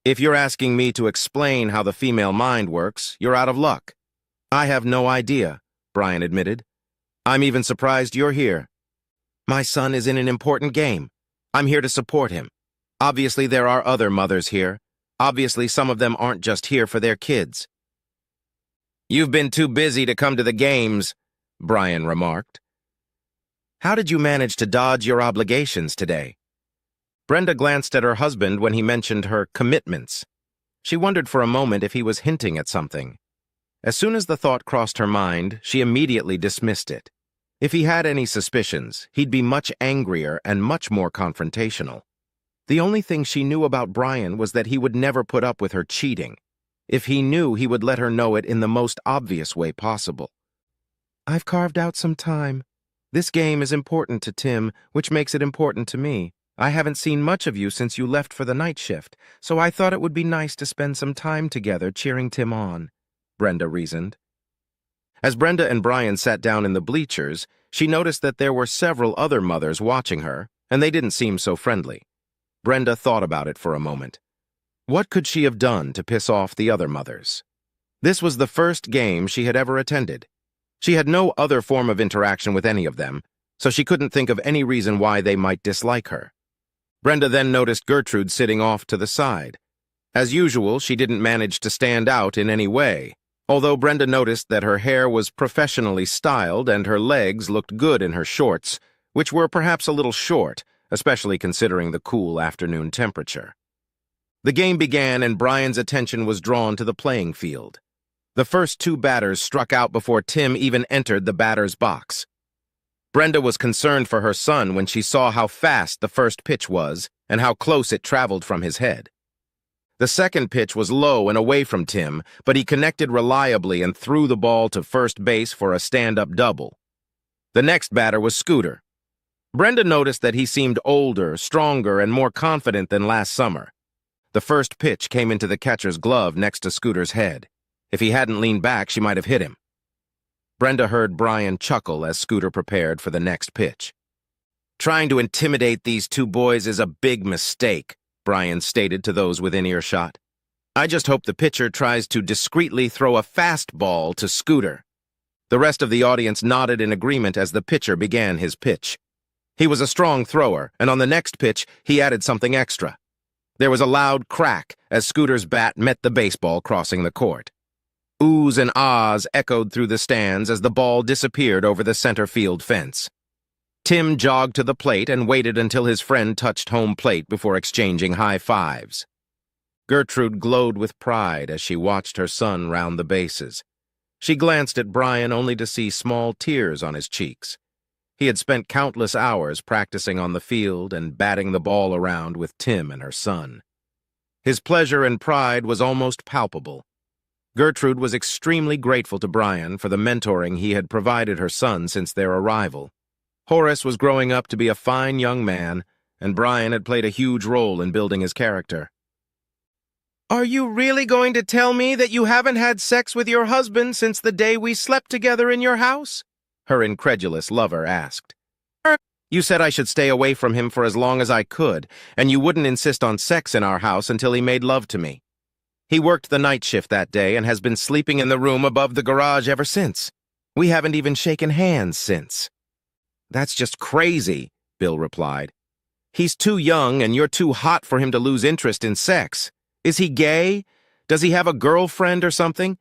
If you're asking me to explain how the female mind works, you're out of luck. I have no idea, Brian admitted. I'm even surprised you're here. My son is in an important game. I'm here to support him. Obviously, there are other mothers here. Obviously, some of them aren't just here for their kids. You've been too busy to come to the games, Brian remarked. How did you manage to dodge your obligations today? Brenda glanced at her husband when he mentioned her commitments. She wondered for a moment if he was hinting at something. As soon as the thought crossed her mind, she immediately dismissed it. If he had any suspicions, he'd be much angrier and much more confrontational. The only thing she knew about Brian was that he would never put up with her cheating. If he knew, he would let her know it in the most obvious way possible. I've carved out some time. This game is important to Tim, which makes it important to me. I haven't seen much of you since you left for the night shift, so I thought it would be nice to spend some time together cheering Tim on, Brenda reasoned. As Brenda and Brian sat down in the bleachers, she noticed that there were several other mothers watching her, and they didn't seem so friendly. Brenda thought about it for a moment. What could she have done to piss off the other mothers? This was the first game she had ever attended. She had no other form of interaction with any of them, so she couldn't think of any reason why they might dislike her. Brenda then noticed Gertrude sitting off to the side. As usual, she didn't manage to stand out in any way, although Brenda noticed that her hair was professionally styled and her legs looked good in her shorts, which were perhaps a little short, especially considering the cool afternoon temperature. The game began and Brian's attention was drawn to the playing field. The first two batters struck out before Tim even entered the batter's box. Brenda was concerned for her son when she saw how fast the first pitch was and how close it traveled from his head. The second pitch was low and away from Tim, but he connected reliably and threw the ball to first base for a stand-up double. The next batter was Scooter. Brenda noticed that he seemed older, stronger, and more confident than last summer. The first pitch came into the catcher's glove next to Scooter's head. If he hadn't leaned back, she might have hit him. Brenda heard Brian chuckle as Scooter prepared for the next pitch. Trying to intimidate these two boys is a big mistake, Brian stated to those within earshot. I just hope the pitcher tries to discreetly throw a fastball to Scooter. The rest of the audience nodded in agreement as the pitcher began his pitch. He was a strong thrower, and on the next pitch, he added something extra. There was a loud crack as Scooter's bat met the baseball crossing the court. Oohs and ahs echoed through the stands as the ball disappeared over the center field fence. Tim jogged to the plate and waited until his friend touched home plate before exchanging high fives. Gertrude glowed with pride as she watched her son round the bases. She glanced at Brian only to see small tears on his cheeks. He had spent countless hours practicing on the field and batting the ball around with Tim and her son. His pleasure and pride was almost palpable. Gertrude was extremely grateful to Brian for the mentoring he had provided her son since their arrival. Horace was growing up to be a fine young man, and Brian had played a huge role in building his character. Are you really going to tell me that you haven't had sex with your husband since the day we slept together in your house? Her incredulous lover asked. You said I should stay away from him for as long as I could, and you wouldn't insist on sex in our house until he made love to me. He worked the night shift that day and has been sleeping in the room above the garage ever since. We haven't even shaken hands since. That's just crazy, Bill replied. He's too young and you're too hot for him to lose interest in sex. Is he gay? Does he have a girlfriend or something?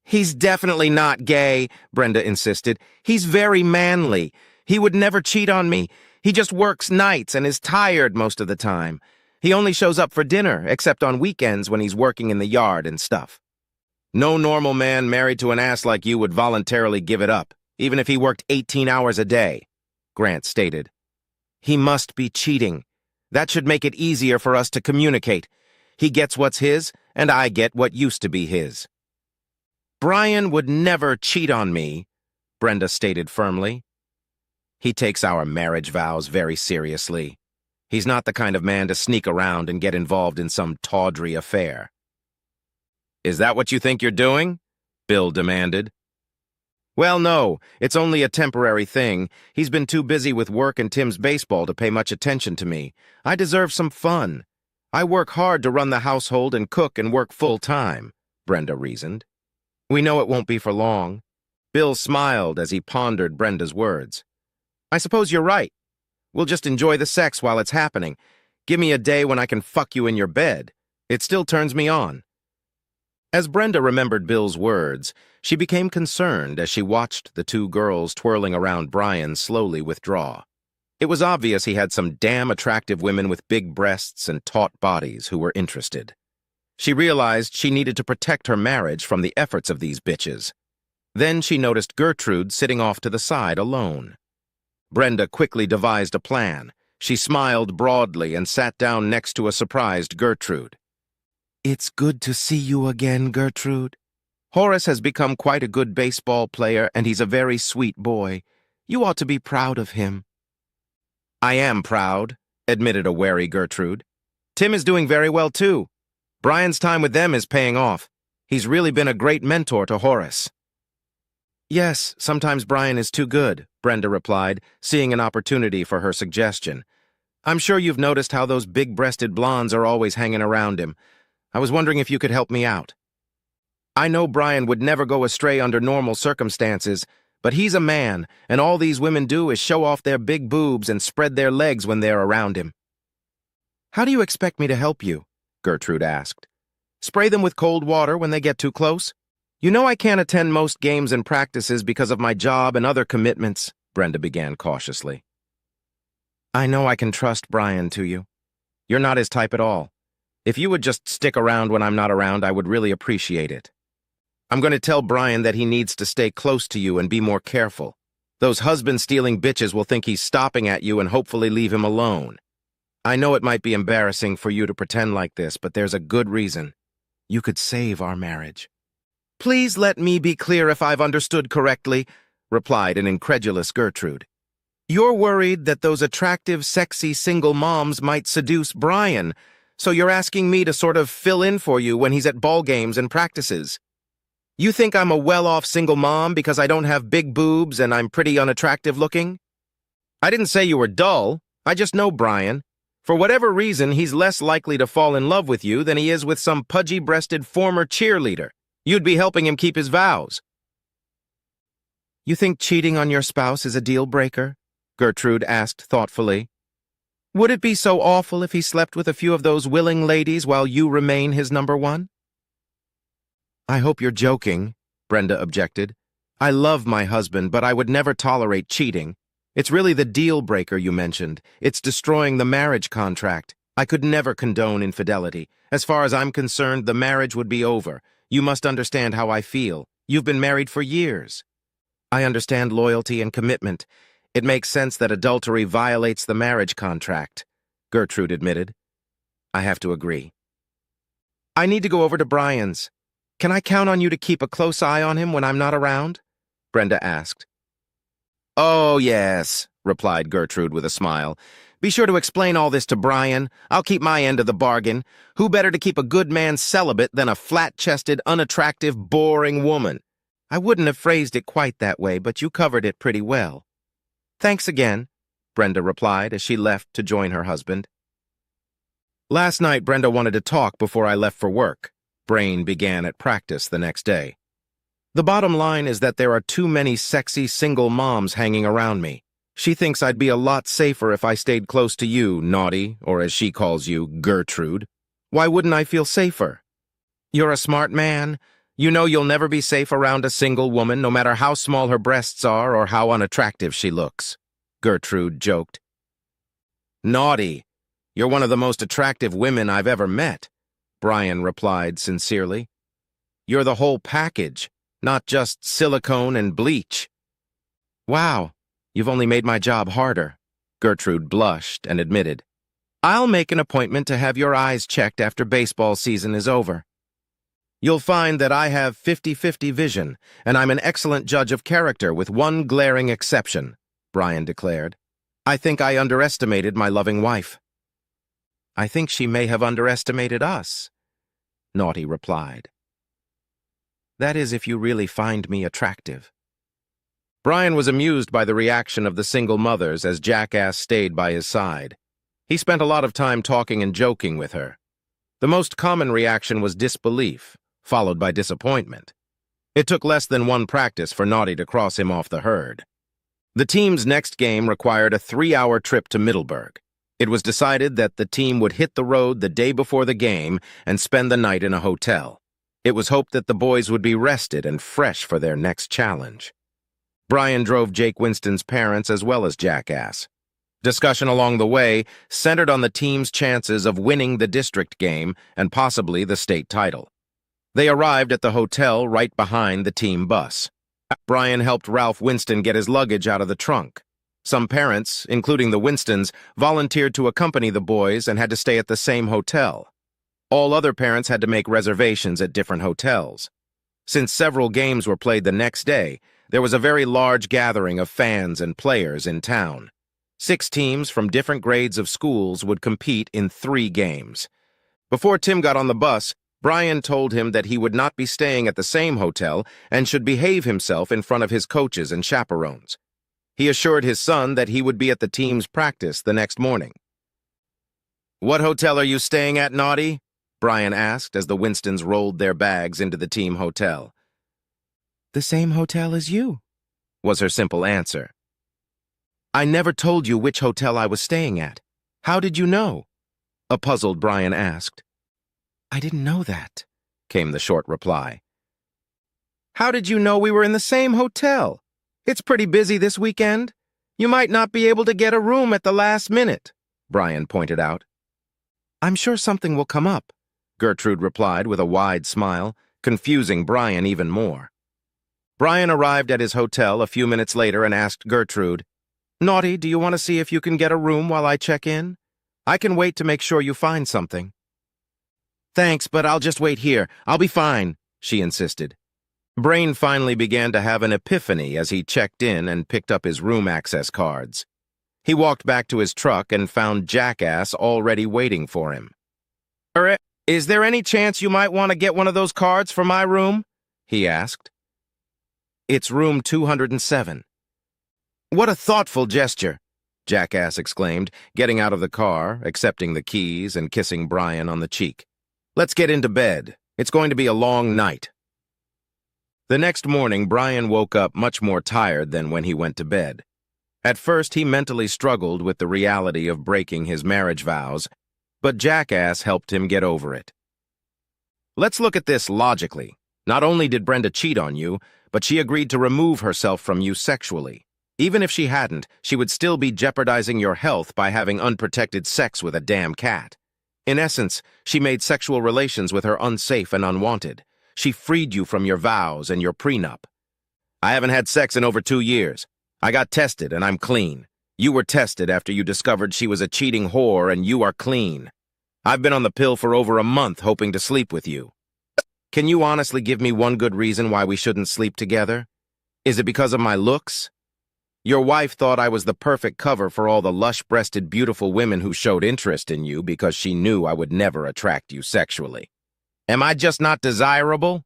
He's definitely not gay, Brenda insisted. He's very manly. He would never cheat on me. He just works nights and is tired most of the time. He only shows up for dinner, except on weekends when he's working in the yard and stuff. No normal man married to an ass like you would voluntarily give it up, even if he worked 18 hours a day, Grant stated. He must be cheating. That should make it easier for us to communicate. He gets what's his, and I get what used to be his. Brian would never cheat on me, Brenda stated firmly. He takes our marriage vows very seriously. He's not the kind of man to sneak around and get involved in some tawdry affair. Is that what you think you're doing? Bill demanded. Well, no, it's only a temporary thing. He's been too busy with work and Tim's baseball to pay much attention to me. I deserve some fun. I work hard to run the household and cook and work full-time, Brenda reasoned. We know it won't be for long. Bill smiled as he pondered Brenda's words. I suppose you're right. We'll just enjoy the sex while it's happening. Give me a day when I can fuck you in your bed. It still turns me on. As Brenda remembered Bill's words, She became concerned as she watched the two girls twirling around Brian slowly withdraw. It was obvious he had some damn attractive women with big breasts and taut bodies who were interested. She realized she needed to protect her marriage from the efforts of these bitches. Then she noticed Gertrude sitting off to the side alone. Brenda quickly devised a plan. She smiled broadly and sat down next to a surprised Gertrude. "It's good to see you again, Gertrude. Horace has become quite a good baseball player, and he's a very sweet boy. You ought to be proud of him." "I am proud," admitted a wary Gertrude. "Tim is doing very well, too. Brian's time with them is paying off. He's really been a great mentor to Horace." "Yes, sometimes Brian is too good," Brenda replied, seeing an opportunity for her suggestion. "I'm sure you've noticed how those big-breasted blondes are always hanging around him. I was wondering if you could help me out. I know Brian would never go astray under normal circumstances, but he's a man, and all these women do is show off their big boobs and spread their legs when they're around him." "How do you expect me to help you?" Gertrude asked. "Spray them with cold water when they get too close? You know I can't attend most games and practices because of my job and other commitments," Brenda began cautiously. "I know I can trust Brian to you. You're not his type at all. If you would just stick around when I'm not around, I would really appreciate it. I'm going to tell Brian that he needs to stay close to you and be more careful. Those husband-stealing bitches will think he's stopping at you and hopefully leave him alone. I know it might be embarrassing for you to pretend like this, but there's a good reason. You could save our marriage." "Please let me be clear if I've understood correctly," replied an incredulous Gertrude. "You're worried that those attractive, sexy single moms might seduce Brian, so you're asking me to sort of fill in for you when he's at ball games and practices. You think I'm a well-off single mom because I don't have big boobs and I'm pretty unattractive looking? I didn't say you were dull. I just know Brian. For whatever reason, he's less likely to fall in love with you than he is with some pudgy-breasted former cheerleader. You'd be helping him keep his vows." "You think cheating on your spouse is a deal-breaker?" Gertrude asked thoughtfully. "Would it be so awful if he slept with a few of those willing ladies while you remain his number one?" "I hope you're joking," Brenda objected. "I love my husband, but I would never tolerate cheating. It's really the deal-breaker you mentioned. It's destroying the marriage contract. I could never condone infidelity. As far as I'm concerned, the marriage would be over. You must understand how I feel. You've been married for years." "I understand loyalty and commitment. It makes sense that adultery violates the marriage contract," Gertrude admitted. "I have to agree." "I need to go over to Brian's. Can I count on you to keep a close eye on him when I'm not around?" Brenda asked. "Oh, yes," replied Gertrude with a smile. "Be sure to explain all this to Brian. I'll keep my end of the bargain. Who better to keep a good man celibate than a flat-chested, unattractive, boring woman?" "I wouldn't have phrased it quite that way, but you covered it pretty well." "Thanks again," Brenda replied as she left to join her husband. Last night, Brenda wanted to talk before I left for work. Brain began at practice the next day. "The bottom line is that there are too many sexy single moms hanging around me. She thinks I'd be a lot safer if I stayed close to you, Naughty, or as she calls you, Gertrude. Why wouldn't I feel safer?" "You're a smart man. You know you'll never be safe around a single woman, no matter how small her breasts are or how unattractive she looks," Gertrude joked. "Naughty, you're one of the most attractive women I've ever met," Brian replied sincerely. "You're the whole package, not just silicone and bleach." "Wow, you've only made my job harder," Gertrude blushed and admitted. "I'll make an appointment to have your eyes checked after baseball season is over. You'll find that I have 50-50 vision, and I'm an excellent judge of character with one glaring exception," Brian declared. "I think I underestimated my loving wife." "I think she may have underestimated us," Naughty replied. "That is if you really find me attractive." Brian was amused by the reaction of the single mothers as Jackass stayed by his side. He spent a lot of time talking and joking with her. The most common reaction was disbelief, followed by disappointment. It took less than one practice for Naughty to cross him off the herd. The team's next game required a 3-hour trip to Middleburg. It was decided that the team would hit the road the day before the game and spend the night in a hotel. It was hoped that the boys would be rested and fresh for their next challenge. Brian drove Jake Winston's parents as well as Jackass. Discussion along the way centered on the team's chances of winning the district game and possibly the state title. They arrived at the hotel right behind the team bus. Brian helped Ralph Winston get his luggage out of the trunk. Some parents, including the Winstons, volunteered to accompany the boys and had to stay at the same hotel. All other parents had to make reservations at different hotels. Since several games were played the next day, there was a very large gathering of fans and players in town. 6 teams from different grades of schools would compete in 3 games. Before Tim got on the bus, Brian told him that he would not be staying at the same hotel and should behave himself in front of his coaches and chaperones. He assured his son that he would be at the team's practice the next morning. "What hotel are you staying at, Naughty?" Brian asked as the Winstons rolled their bags into the team hotel. "The same hotel as you," was her simple answer. "I never told you which hotel I was staying at. How did you know?" a puzzled Brian asked. "I didn't know that," came the short reply. "How did you know we were in the same hotel? It's pretty busy this weekend. You might not be able to get a room at the last minute," Brian pointed out. "I'm sure something will come up," Gertrude replied with a wide smile, confusing Brian even more. Brian arrived at his hotel a few minutes later and asked Gertrude, "Naughty, do you want to see if you can get a room while I check in? I can wait to make sure you find something." "Thanks, but I'll just wait here. I'll be fine," she insisted. Brain finally began to have an epiphany as he checked in and picked up his room access cards. He walked back to his truck and found Jackass already waiting for him. "Is there any chance you might want to get one of those cards for my room?" he asked. "It's room 207. "What a thoughtful gesture," Jackass exclaimed, getting out of the car, accepting the keys, and kissing Brian on the cheek. "Let's get into bed. It's going to be a long night." The next morning, Brian woke up much more tired than when he went to bed. At first, he mentally struggled with the reality of breaking his marriage vows, but Jackass helped him get over it. "Let's look at this logically. Not only did Brenda cheat on you, but she agreed to remove herself from you sexually. Even if she hadn't, she would still be jeopardizing your health by having unprotected sex with a damn cat. In essence, she made sexual relations with her unsafe and unwanted. She freed you from your vows and your prenup. I haven't had sex in over 2 years. I got tested and I'm clean. You were tested after you discovered she was a cheating whore and you are clean. I've been on the pill for over a month hoping to sleep with you. Can you honestly give me one good reason why we shouldn't sleep together? Is it because of my looks? Your wife thought I was the perfect cover for all the lush-breasted, beautiful women who showed interest in you because she knew I would never attract you sexually. Am I just not desirable?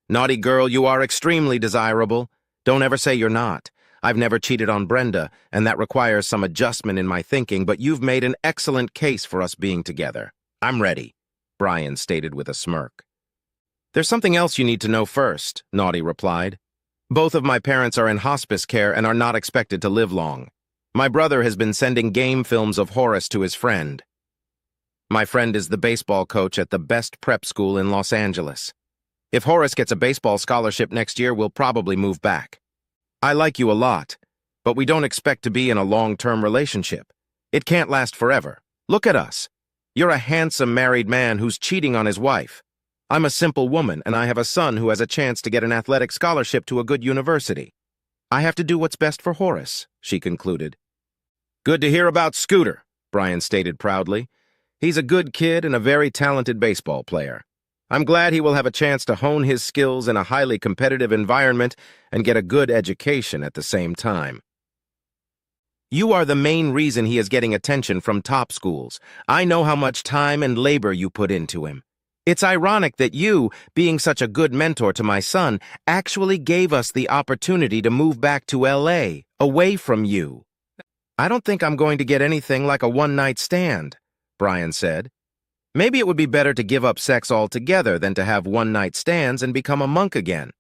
Naughty girl, you are extremely desirable. Don't ever say you're not. I've never cheated on Brenda, and that requires some adjustment in my thinking, but you've made an excellent case for us being together. I'm ready," Brian stated with a smirk. "There's something else you need to know first," Naughty replied. "Both of my parents are in hospice care and are not expected to live long. My brother has been sending game films of Horace to his friend. My friend is the baseball coach at the best prep school in Los Angeles. If Horace gets a baseball scholarship next year, we'll probably move back. I like you a lot, but we don't expect to be in a long-term relationship. It can't last forever. Look at us. You're a handsome married man who's cheating on his wife. I'm a simple woman, and I have a son who has a chance to get an athletic scholarship to a good university. I have to do what's best for Horace," she concluded. "Good to hear about Scooter," Brian stated proudly. "He's a good kid and a very talented baseball player. I'm glad he will have a chance to hone his skills in a highly competitive environment and get a good education at the same time. You are the main reason he is getting attention from top schools. I know how much time and labor you put into him. It's ironic that you, being such a good mentor to my son, actually gave us the opportunity to move back to LA, away from you. I don't think I'm going to get anything like a one-night stand," Brian said. "Maybe it would be better to give up sex altogether than to have one-night stands and become a monk again."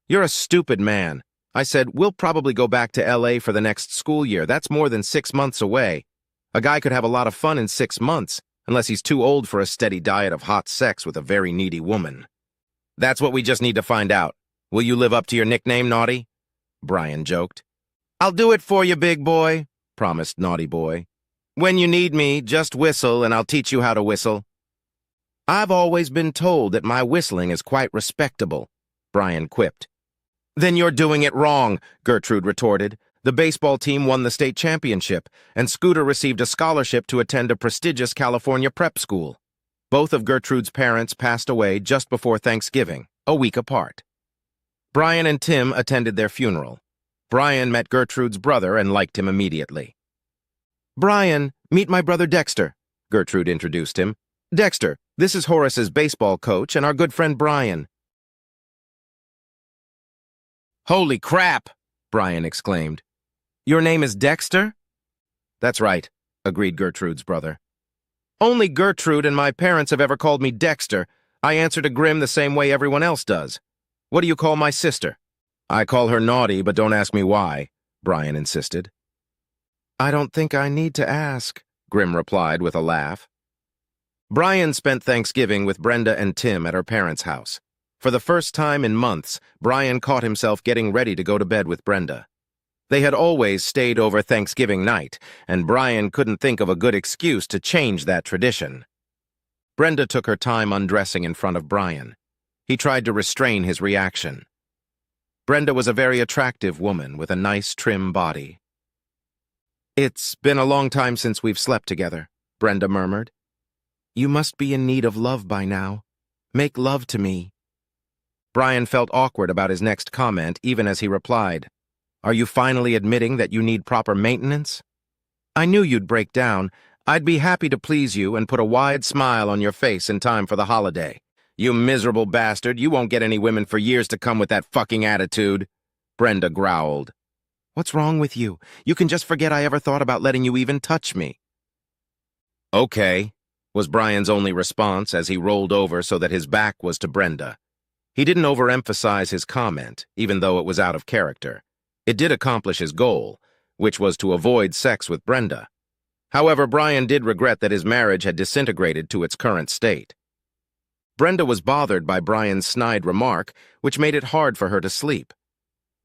"You're a stupid man." I said, "We'll probably go back to LA for the next school year. That's more than 6 months away. A guy could have a lot of fun in 6 months. unless he's too old for a steady diet of hot sex with a very needy woman. That's what we just need to find out. Will you live up to your nickname, Naughty? Brian joked. I'll do it for you, big boy, promised Naughty Boy. When you need me, just whistle and I'll teach you how to whistle. I've always been told that my whistling is quite respectable, Brian quipped. Then you're doing it wrong, Gertrude retorted. The baseball team won the state championship, and Scooter received a scholarship to attend a prestigious California prep school. Both of Gertrude's parents passed away just before Thanksgiving, a week apart. Brian and Tim attended their funeral. Brian met Gertrude's brother and liked him immediately. Brian, meet my brother Dexter, Gertrude introduced him. Dexter, this is Horace's baseball coach and our good friend Brian. Holy crap, Brian exclaimed. Your name is Dexter? That's right, agreed Gertrude's brother. Only Gertrude and my parents have ever called me Dexter. I answer to Grim the same way everyone else does. What do you call my sister? I call her Naughty, but don't ask me why, Brian insisted. I don't think I need to ask, Grim replied with a laugh. Brian spent Thanksgiving with Brenda and Tim at her parents' house. For the first time in months, Brian caught himself getting ready to go to bed with Brenda. They had always stayed over Thanksgiving night, and Brian couldn't think of a good excuse to change that tradition. Brenda took her time undressing in front of Brian. He tried to restrain his reaction. Brenda was a very attractive woman with a nice, trim body. It's been a long time since we've slept together, Brenda murmured. You must be in need of love by now. Make love to me. Brian felt awkward about his next comment, even as he replied, Are you finally admitting that you need proper maintenance? I knew you'd break down. I'd be happy to please you and put a wide smile on your face in time for the holiday. You miserable bastard, you won't get any women for years to come with that fucking attitude, Brenda growled. What's wrong with you? You can just forget I ever thought about letting you even touch me. Okay, was Brian's only response as he rolled over so that his back was to Brenda. He didn't overemphasize his comment, even though it was out of character. It did accomplish his goal, which was to avoid sex with Brenda. However, Brian did regret that his marriage had disintegrated to its current state. Brenda was bothered by Brian's snide remark, which made it hard for her to sleep.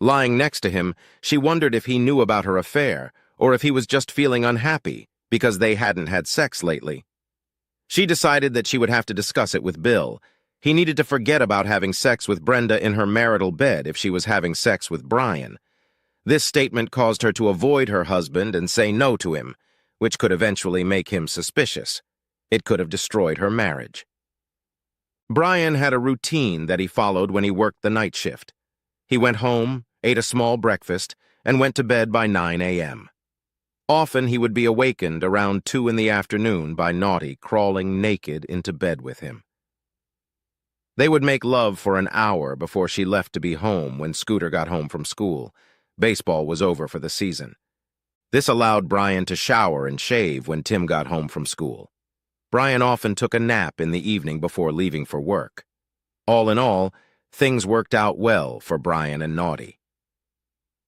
Lying next to him, she wondered if he knew about her affair, or if he was just feeling unhappy because they hadn't had sex lately. She decided that she would have to discuss it with Bill. He needed to forget about having sex with Brenda in her marital bed if she was having sex with Brian. This statement caused her to avoid her husband and say no to him, which could eventually make him suspicious. It could have destroyed her marriage. Brian had a routine that he followed when he worked the night shift. He went home, ate a small breakfast, and went to bed by 9 a.m. Often he would be awakened around 2 in the afternoon by Naughty crawling naked into bed with him. They would make love for an hour before she left to be home when Scooter got home from school. Baseball was over for the season. This allowed Brian to shower and shave when Tim got home from school. Brian often took a nap in the evening before leaving for work. All in all, things worked out well for Brian and Naughty.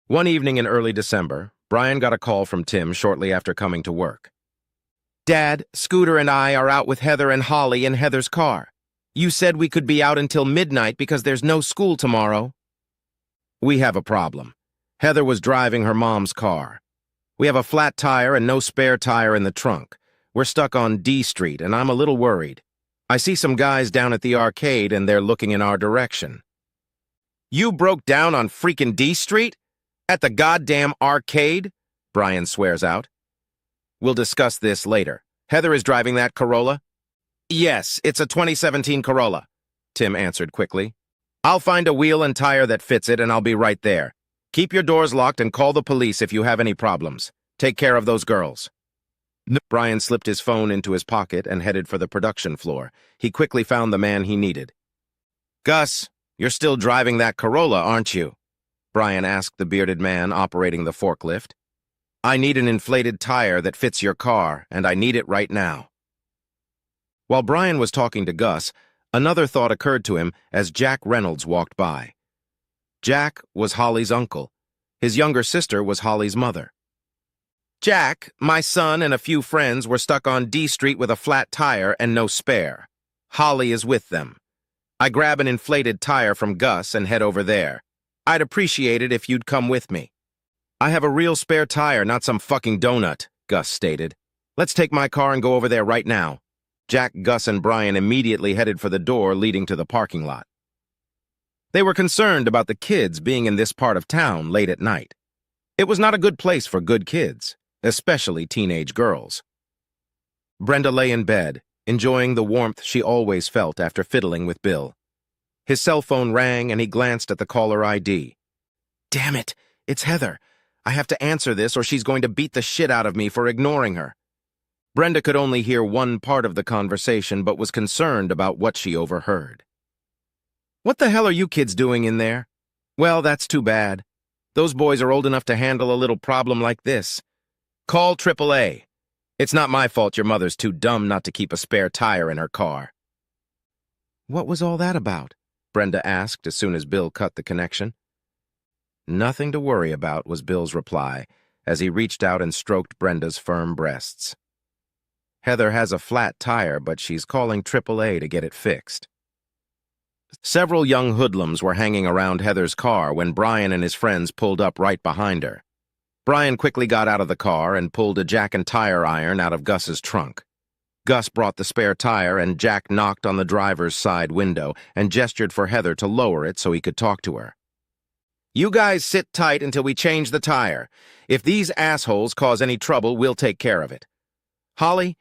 One evening in early December, Brian got a call from Tim shortly after coming to work. Dad, Scooter and I are out with Heather and Holly in Heather's car. You said we could be out until midnight because there's no school tomorrow. We have a problem. Heather was driving her mom's car. We have a flat tire and no spare tire in the trunk. We're stuck on D Street, and I'm a little worried. I see some guys down at the arcade, and they're looking in our direction. You broke down on freaking D Street? At the goddamn arcade? Brian swears out. We'll discuss this later. Heather is driving that Corolla? Yes, it's a 2017 Corolla, Tim answered quickly. I'll find a wheel and tire that fits it, and I'll be right there. Keep your doors locked and call the police if you have any problems. Take care of those girls. Brian slipped his phone into his pocket and headed for the production floor. He quickly found the man he needed. Gus, you're still driving that Corolla, aren't you? Brian asked the bearded man operating the forklift. I need an inflated tire that fits your car, and I need it right now. While Brian was talking to Gus, another thought occurred to him as Jack Reynolds walked by. Jack was Holly's uncle. His younger sister was Holly's mother. Jack, my son, and a few friends were stuck on D Street with a flat tire and no spare. Holly is with them. I grab an inflated tire from Gus and head over there. I'd appreciate it if you'd come with me. I have a real spare tire, not some fucking donut, Gus stated. Let's take my car and go over there right now. Jack, Gus, and Brian immediately headed for the door leading to the parking lot. They were concerned about the kids being in this part of town late at night. It was not a good place for good kids, especially teenage girls. Brenda lay in bed, enjoying the warmth she always felt after fiddling with Bill. His cell phone rang and he glanced at the caller ID. Damn it, it's Heather. I have to answer this or she's going to beat the shit out of me for ignoring her. Brenda could only hear one part of the conversation but was concerned about what she overheard. What the hell are you kids doing in there? Well, that's too bad. Those boys are old enough to handle a little problem like this. Call AAA. It's not my fault your mother's too dumb not to keep a spare tire in her car. What was all that about? Brenda asked as soon as Bill cut the connection. Nothing to worry about, was Bill's reply, as he reached out and stroked Brenda's firm breasts. Heather has a flat tire, but she's calling AAA to get it fixed. Several young hoodlums were hanging around Heather's car when Brian and his friends pulled up right behind her. Brian quickly got out of the car and pulled a jack and tire iron out of Gus's trunk. Gus brought the spare tire and Jack knocked on the driver's side window and gestured for Heather to lower it so he could talk to her. You guys sit tight until we change the tire. If these assholes cause any trouble, we'll take care of it. Holly,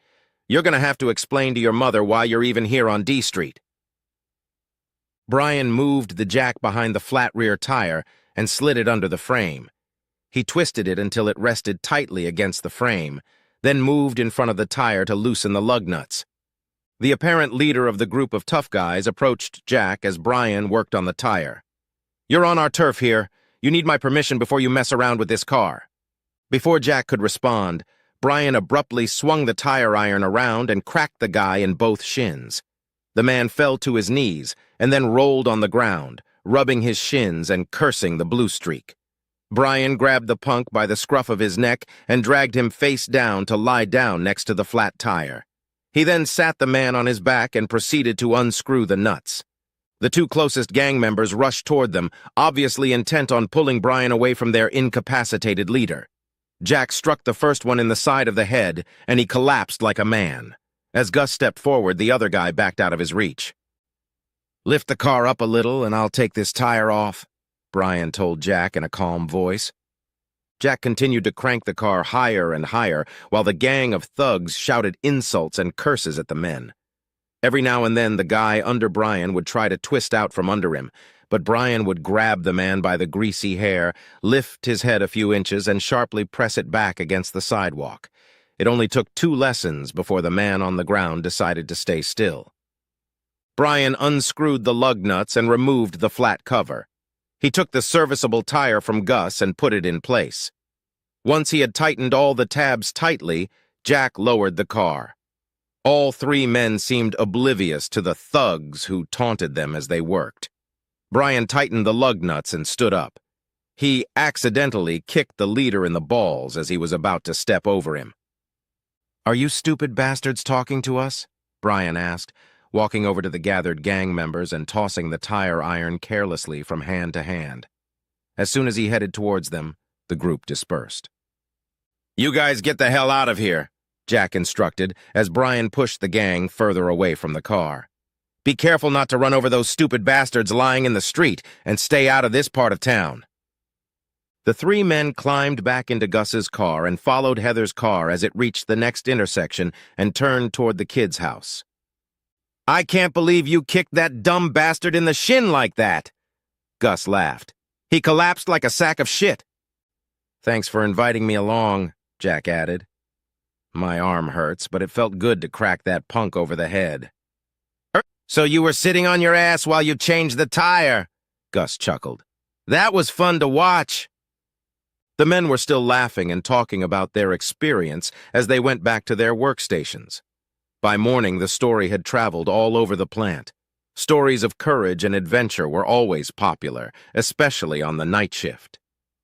you're going to have to explain to your mother why you're even here on D Street. Brian moved the jack behind the flat rear tire and slid it under the frame. He twisted it until it rested tightly against the frame, then moved in front of the tire to loosen the lug nuts. The apparent leader of the group of tough guys approached Jack as Brian worked on the tire. You're on our turf here. You need my permission before you mess around with this car. Before Jack could respond, Brian abruptly swung the tire iron around and cracked the guy in both shins. The man fell to his knees and then rolled on the ground, rubbing his shins and cursing the blue streak. Brian grabbed the punk by the scruff of his neck and dragged him face down to lie down next to the flat tire. He then sat the man on his back and proceeded to unscrew the nuts. The two closest gang members rushed toward them, obviously intent on pulling Brian away from their incapacitated leader. Jack struck the first one in the side of the head, and he collapsed like a man. As Gus stepped forward, the other guy backed out of his reach. Lift the car up a little, and I'll take this tire off, Brian told Jack in a calm voice. Jack continued to crank the car higher and higher, while the gang of thugs shouted insults and curses at the men. Every now and then, the guy under Brian would try to twist out from under him, but Brian would grab the man by the greasy hair, lift his head a few inches, and sharply press it back against the sidewalk. It only took 2 lessons before the man on the ground decided to stay still. Brian unscrewed the lug nuts and removed the flat cover. He took the serviceable tire from Gus and put it in place. Once he had tightened all the tabs tightly, Jack lowered the car. All 3 men seemed oblivious to the thugs who taunted them as they worked. Brian tightened the lug nuts and stood up. He accidentally kicked the leader in the balls as he was about to step over him. Are you stupid bastards talking to us? Brian asked, walking over to the gathered gang members and tossing the tire iron carelessly from hand to hand. As soon as he headed towards them, the group dispersed. You guys get the hell out of here, Jack instructed as Brian pushed the gang further away from the car. Be careful not to run over those stupid bastards lying in the street and stay out of this part of town. The 3 men climbed back into Gus's car and followed Heather's car as it reached the next intersection and turned toward the kids' house. I can't believe you kicked that dumb bastard in the shin like that, Gus laughed. He collapsed like a sack of shit. Thanks for inviting me along, Jack added. My arm hurts, but it felt good to crack that punk over the head. So you were sitting on your ass while you changed the tire, Gus chuckled. That was fun to watch. The men were still laughing and talking about their experience as they went back to their workstations. By morning, the story had traveled all over the plant. Stories of courage and adventure were always popular, especially on the night shift.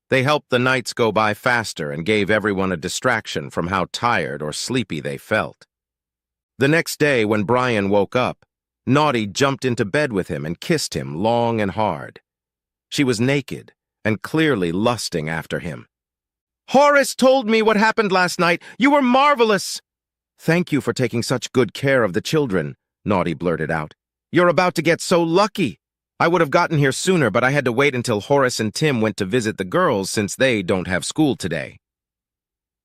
They helped the nights go by faster and gave everyone a distraction from how tired or sleepy they felt. The next day, when Brian woke up, Naughty jumped into bed with him and kissed him long and hard. She was naked and clearly lusting after him. "Horace told me what happened last night. You were marvelous." "Thank you for taking such good care of the children," Naughty blurted out. "You're about to get so lucky. I would have gotten here sooner, but I had to wait until Horace and Tim went to visit the girls since they don't have school today."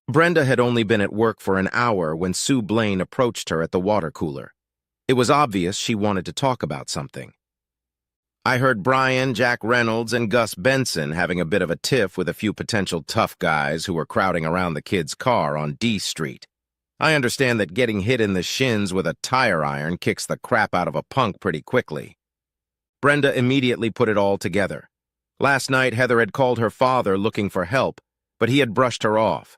Brenda had only been at work for an hour when Sue Blaine approached her at the water cooler. It was obvious she wanted to talk about something. "I heard Brian, Jack Reynolds, and Gus Benson having a bit of a tiff with a few potential tough guys who were crowding around the kid's car on D Street. I understand that getting hit in the shins with a tire iron kicks the crap out of a punk pretty quickly." Brenda immediately put it all together. Last night, Heather had called her father looking for help, but he had brushed her off.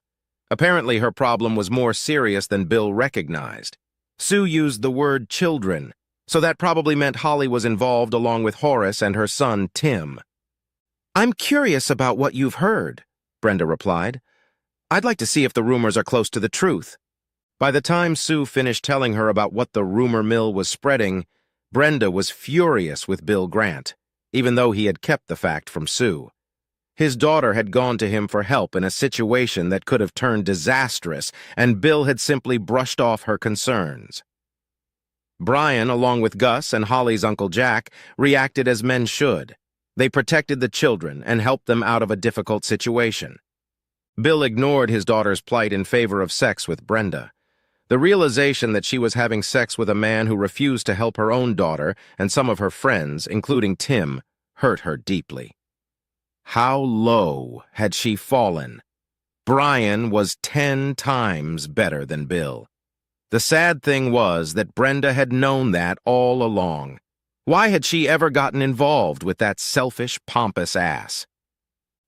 Apparently, her problem was more serious than Bill recognized. Sue used the word children, so that probably meant Holly was involved along with Horace and her son, Tim. "I'm curious about what you've heard," Brenda replied. "I'd like to see if the rumors are close to the truth." By the time Sue finished telling her about what the rumor mill was spreading, Brenda was furious with Bill Grant, even though he had kept the fact from Sue. His daughter had gone to him for help in a situation that could have turned disastrous, and Bill had simply brushed off her concerns. Brian, along with Gus and Holly's Uncle Jack, reacted as men should. They protected the children and helped them out of a difficult situation. Bill ignored his daughter's plight in favor of sex with Brenda. The realization that she was having sex with a man who refused to help her own daughter and some of her friends, including Tim, hurt her deeply. How low had she fallen? Brian was 10 times better than Bill. The sad thing was that Brenda had known that all along. Why had she ever gotten involved with that selfish, pompous ass?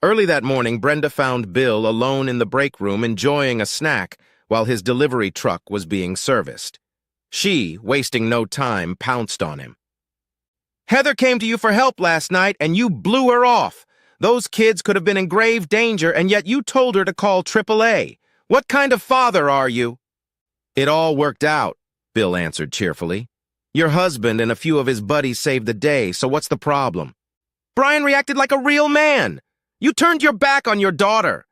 Early that morning, Brenda found Bill alone in the break room enjoying a snack while his delivery truck was being serviced. She, wasting no time, pounced on him. "Heather came to you for help last night, and you blew her off. Those kids could have been in grave danger, and yet you told her to call AAA. What kind of father are you?" "It all worked out," Bill answered cheerfully. "Your husband and a few of his buddies saved the day, so what's the problem?" "Brian reacted like a real man. You turned your back on your daughter."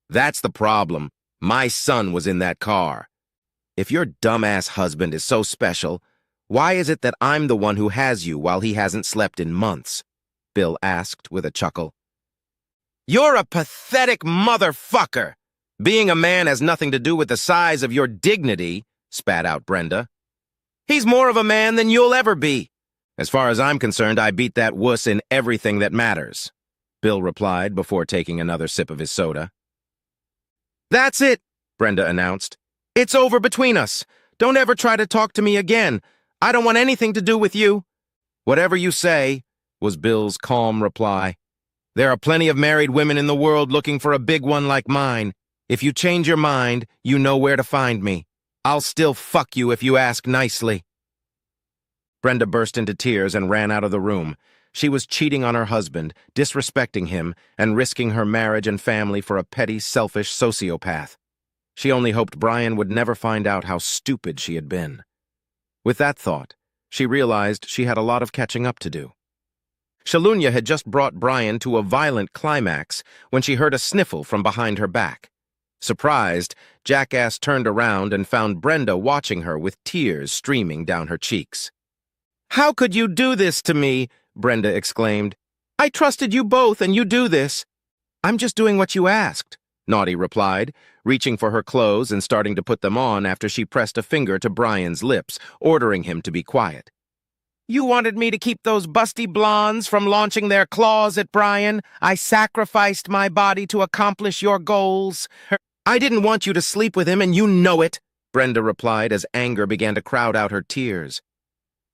"That's the problem. My son was in that car. If your dumbass husband is so special, why is it that I'm the one who has you while he hasn't slept in months?" Bill asked with a chuckle. "You're a pathetic motherfucker. Being a man has nothing to do with the size of your dignity," spat out Brenda. "He's more of a man than you'll ever be." "As far as I'm concerned, I beat that wuss in everything that matters," Bill replied before taking another sip of his soda. "That's it," Brenda announced. "It's over between us. Don't ever try to talk to me again. I don't want anything to do with you." "Whatever you say," was Bill's calm reply. "There are plenty of married women in the world looking for a big one like mine. If you change your mind, you know where to find me. I'll still fuck you if you ask nicely." Brenda burst into tears and ran out of the room. She was cheating on her husband, disrespecting him, and risking her marriage and family for a petty, selfish sociopath. She only hoped Brian would never find out how stupid she had been. With that thought, she realized she had a lot of catching up to do. Shalunya had just brought Brian to a violent climax when she heard a sniffle from behind her back. Surprised, Jackass turned around and found Brenda watching her with tears streaming down her cheeks. "How could you do this to me?" Brenda exclaimed. "I trusted you both, and you do this." "I'm just doing what you asked," Naughty replied, reaching for her clothes and starting to put them on after she pressed a finger to Brian's lips, ordering him to be quiet. "You wanted me to keep those busty blondes from launching their claws at Brian. I sacrificed my body to accomplish your goals." "I didn't want you to sleep with him, and you know it," Brenda replied as anger began to crowd out her tears.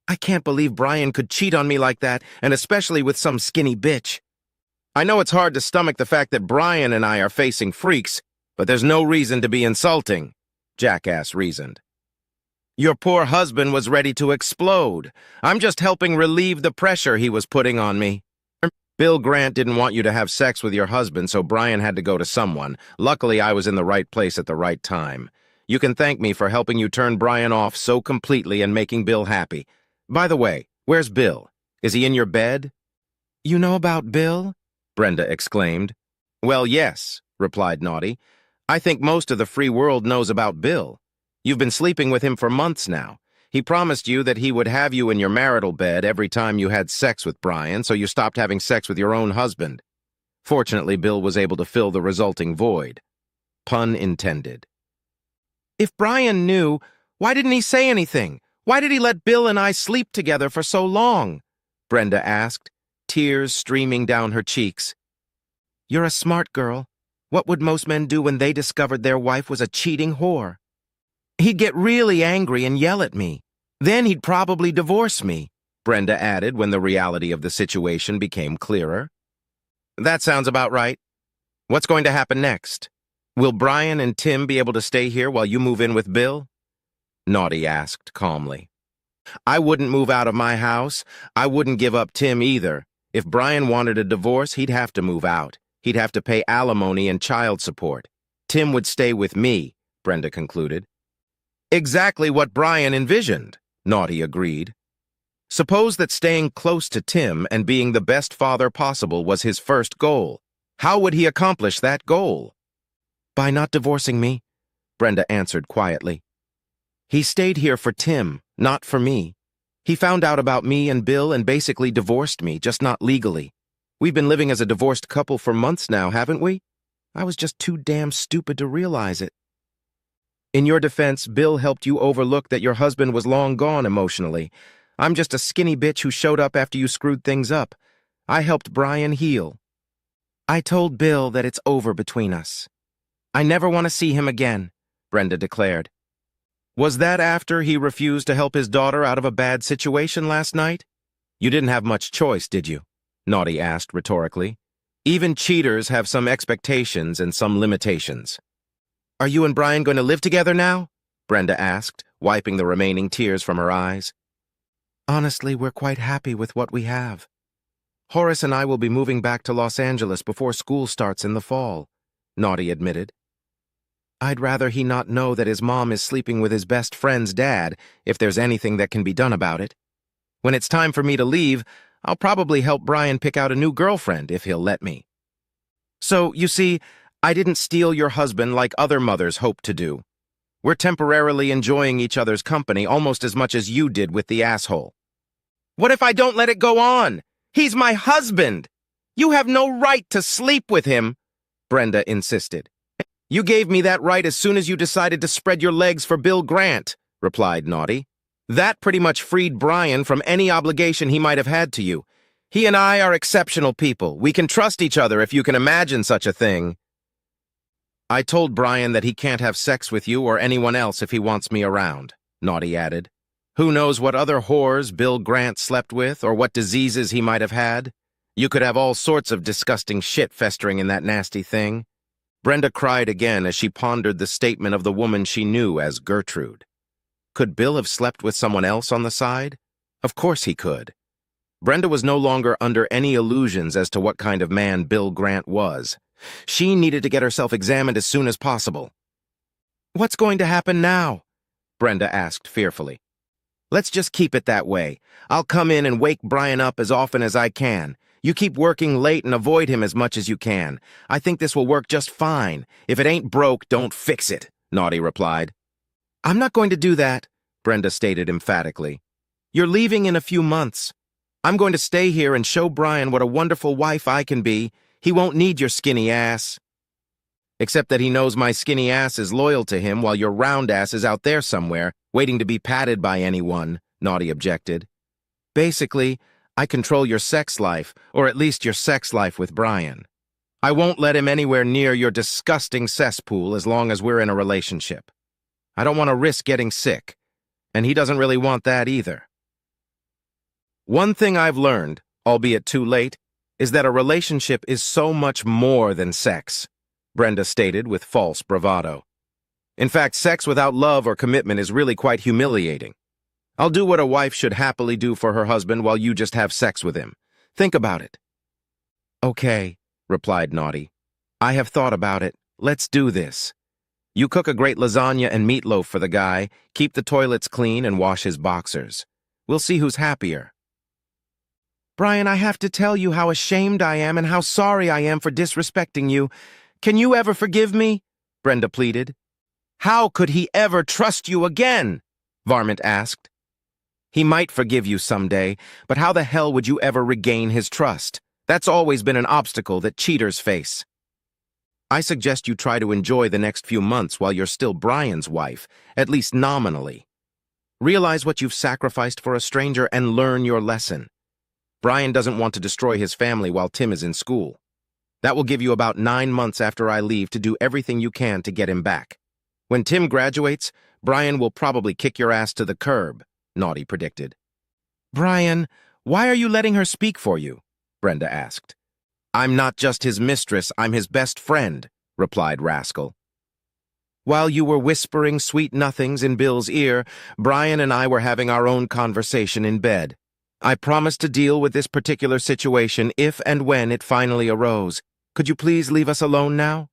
"I can't believe Brian could cheat on me like that, and especially with some skinny bitch. I know it's hard to stomach the fact that Brian and I are facing freaks, but there's no reason to be insulting," Jackass reasoned. "Your poor husband was ready to explode. I'm just helping relieve the pressure he was putting on me." Bill Grant didn't want you to have sex with your husband, so Brian had to go to someone. Luckily, I was in the right place at the right time. You can thank me for helping you turn Brian off so completely and making Bill happy. By the way, where's Bill? Is he in your bed?" "You know about Bill?" Brenda exclaimed. "Well, yes," replied Naughty. "I think most of the free world knows about Bill. You've been sleeping with him for months now. He promised you that he would have you in your marital bed every time you had sex with Brian, so you stopped having sex with your own husband. Fortunately, Bill was able to fill the resulting void. Pun intended. If Brian knew, why didn't he say anything? Why did he let Bill and I sleep together for so long?" Brenda asked, tears streaming down her cheeks. "You're a smart girl. What would most men do when they discovered their wife was a cheating whore?" "He'd get really angry and yell at me. Then he'd probably divorce me," Brenda added when the reality of the situation became clearer. "That sounds about right. What's going to happen next? Will Brian and Tim be able to stay here while you move in with Bill?" Naughty asked calmly. "I wouldn't move out of my house. I wouldn't give up Tim either. If Brian wanted a divorce, he'd have to move out. He'd have to pay alimony and child support. Tim would stay with me," Brenda concluded. "Exactly what Brian envisioned," Naughty agreed. "Suppose that staying close to Tim and being the best father possible was his first goal. How would he accomplish that goal?" "By not divorcing me," Brenda answered quietly. "He stayed here for Tim, not for me. He found out about me and Bill and basically divorced me, just not legally. We've been living as a divorced couple for months now, haven't we? I was just too damn stupid to realize it." "In your defense, Bill helped you overlook that your husband was long gone emotionally. I'm just a skinny bitch who showed up after you screwed things up. I helped Brian heal. I told Bill that it's over between us. I never want to see him again," Brenda declared. "Was that after he refused to help his daughter out of a bad situation last night? You didn't have much choice, did you?" Naughty asked rhetorically. "Even cheaters have some expectations and some limitations." "Are you and Brian going to live together now?" Brenda asked, wiping the remaining tears from her eyes. "Honestly, we're quite happy with what we have. Horace and I will be moving back to Los Angeles before school starts in the fall," Naughty admitted. "I'd rather he not know that his mom is sleeping with his best friend's dad if there's anything that can be done about it. When it's time for me to leave, I'll probably help Brian pick out a new girlfriend if he'll let me. So, you see, I didn't steal your husband like other mothers hope to do. We're temporarily enjoying each other's company almost as much as you did with the asshole." "What if I don't let it go on? He's my husband! You have no right to sleep with him," Brenda insisted. "You gave me that right as soon as you decided to spread your legs for Bill Grant," replied Naughty. "That pretty much freed Brian from any obligation he might have had to you. He and I are exceptional people. We can trust each other if you can imagine such a thing." "I told Brian that he can't have sex with you or anyone else if he wants me around," Naughty added. "Who knows what other whores Bill Grant slept with or what diseases he might have had? You could have all sorts of disgusting shit festering in that nasty thing." Brenda cried again as she pondered the statement of the woman she knew as Gertrude. Could Bill have slept with someone else on the side? Of course he could. Brenda was no longer under any illusions as to what kind of man Bill Grant was. She needed to get herself examined as soon as possible. "What's going to happen now?" Brenda asked fearfully. "Let's just keep it that way. I'll come in and wake Brian up as often as I can. You keep working late and avoid him as much as you can. I think this will work just fine. If it ain't broke, don't fix it," Naughty replied. "I'm not going to do that," Brenda stated emphatically. "You're leaving in a few months. I'm going to stay here and show Brian what a wonderful wife I can be. He won't need your skinny ass." "Except that he knows my skinny ass is loyal to him while your round ass is out there somewhere, waiting to be patted by anyone," Naughty objected. "Basically, I control your sex life, or at least your sex life with Brian. I won't let him anywhere near your disgusting cesspool as long as we're in a relationship. I don't want to risk getting sick, and he doesn't really want that either." One thing I've learned, albeit too late, is that a relationship is so much more than sex, Brenda stated with false bravado. In fact, sex without love or commitment is really quite humiliating. I'll do what a wife should happily do for her husband while you just have sex with him. Think about it. Okay, replied Naughty. I have thought about it. Let's do this. You cook a great lasagna and meatloaf for the guy, keep the toilets clean, and wash his boxers. We'll see who's happier. Brian, I have to tell you how ashamed I am and how sorry I am for disrespecting you. Can you ever forgive me? Brenda pleaded. How could he ever trust you again? Varmint asked. He might forgive you someday, but how the hell would you ever regain his trust? That's always been an obstacle that cheaters face. I suggest you try to enjoy the next few months while you're still Brian's wife, at least nominally. Realize what you've sacrificed for a stranger and learn your lesson. Brian doesn't want to destroy his family while Tim is in school. That will give you about 9 months after I leave to do everything you can to get him back. When Tim graduates, Brian will probably kick your ass to the curb, Naughty predicted. Brian, why are you letting her speak for you? Brenda asked. I'm not just his mistress, I'm his best friend, replied Rascal. While you were whispering sweet nothings in Bill's ear, Brian and I were having our own conversation in bed. I promised to deal with this particular situation if and when it finally arose. Could you please leave us alone now?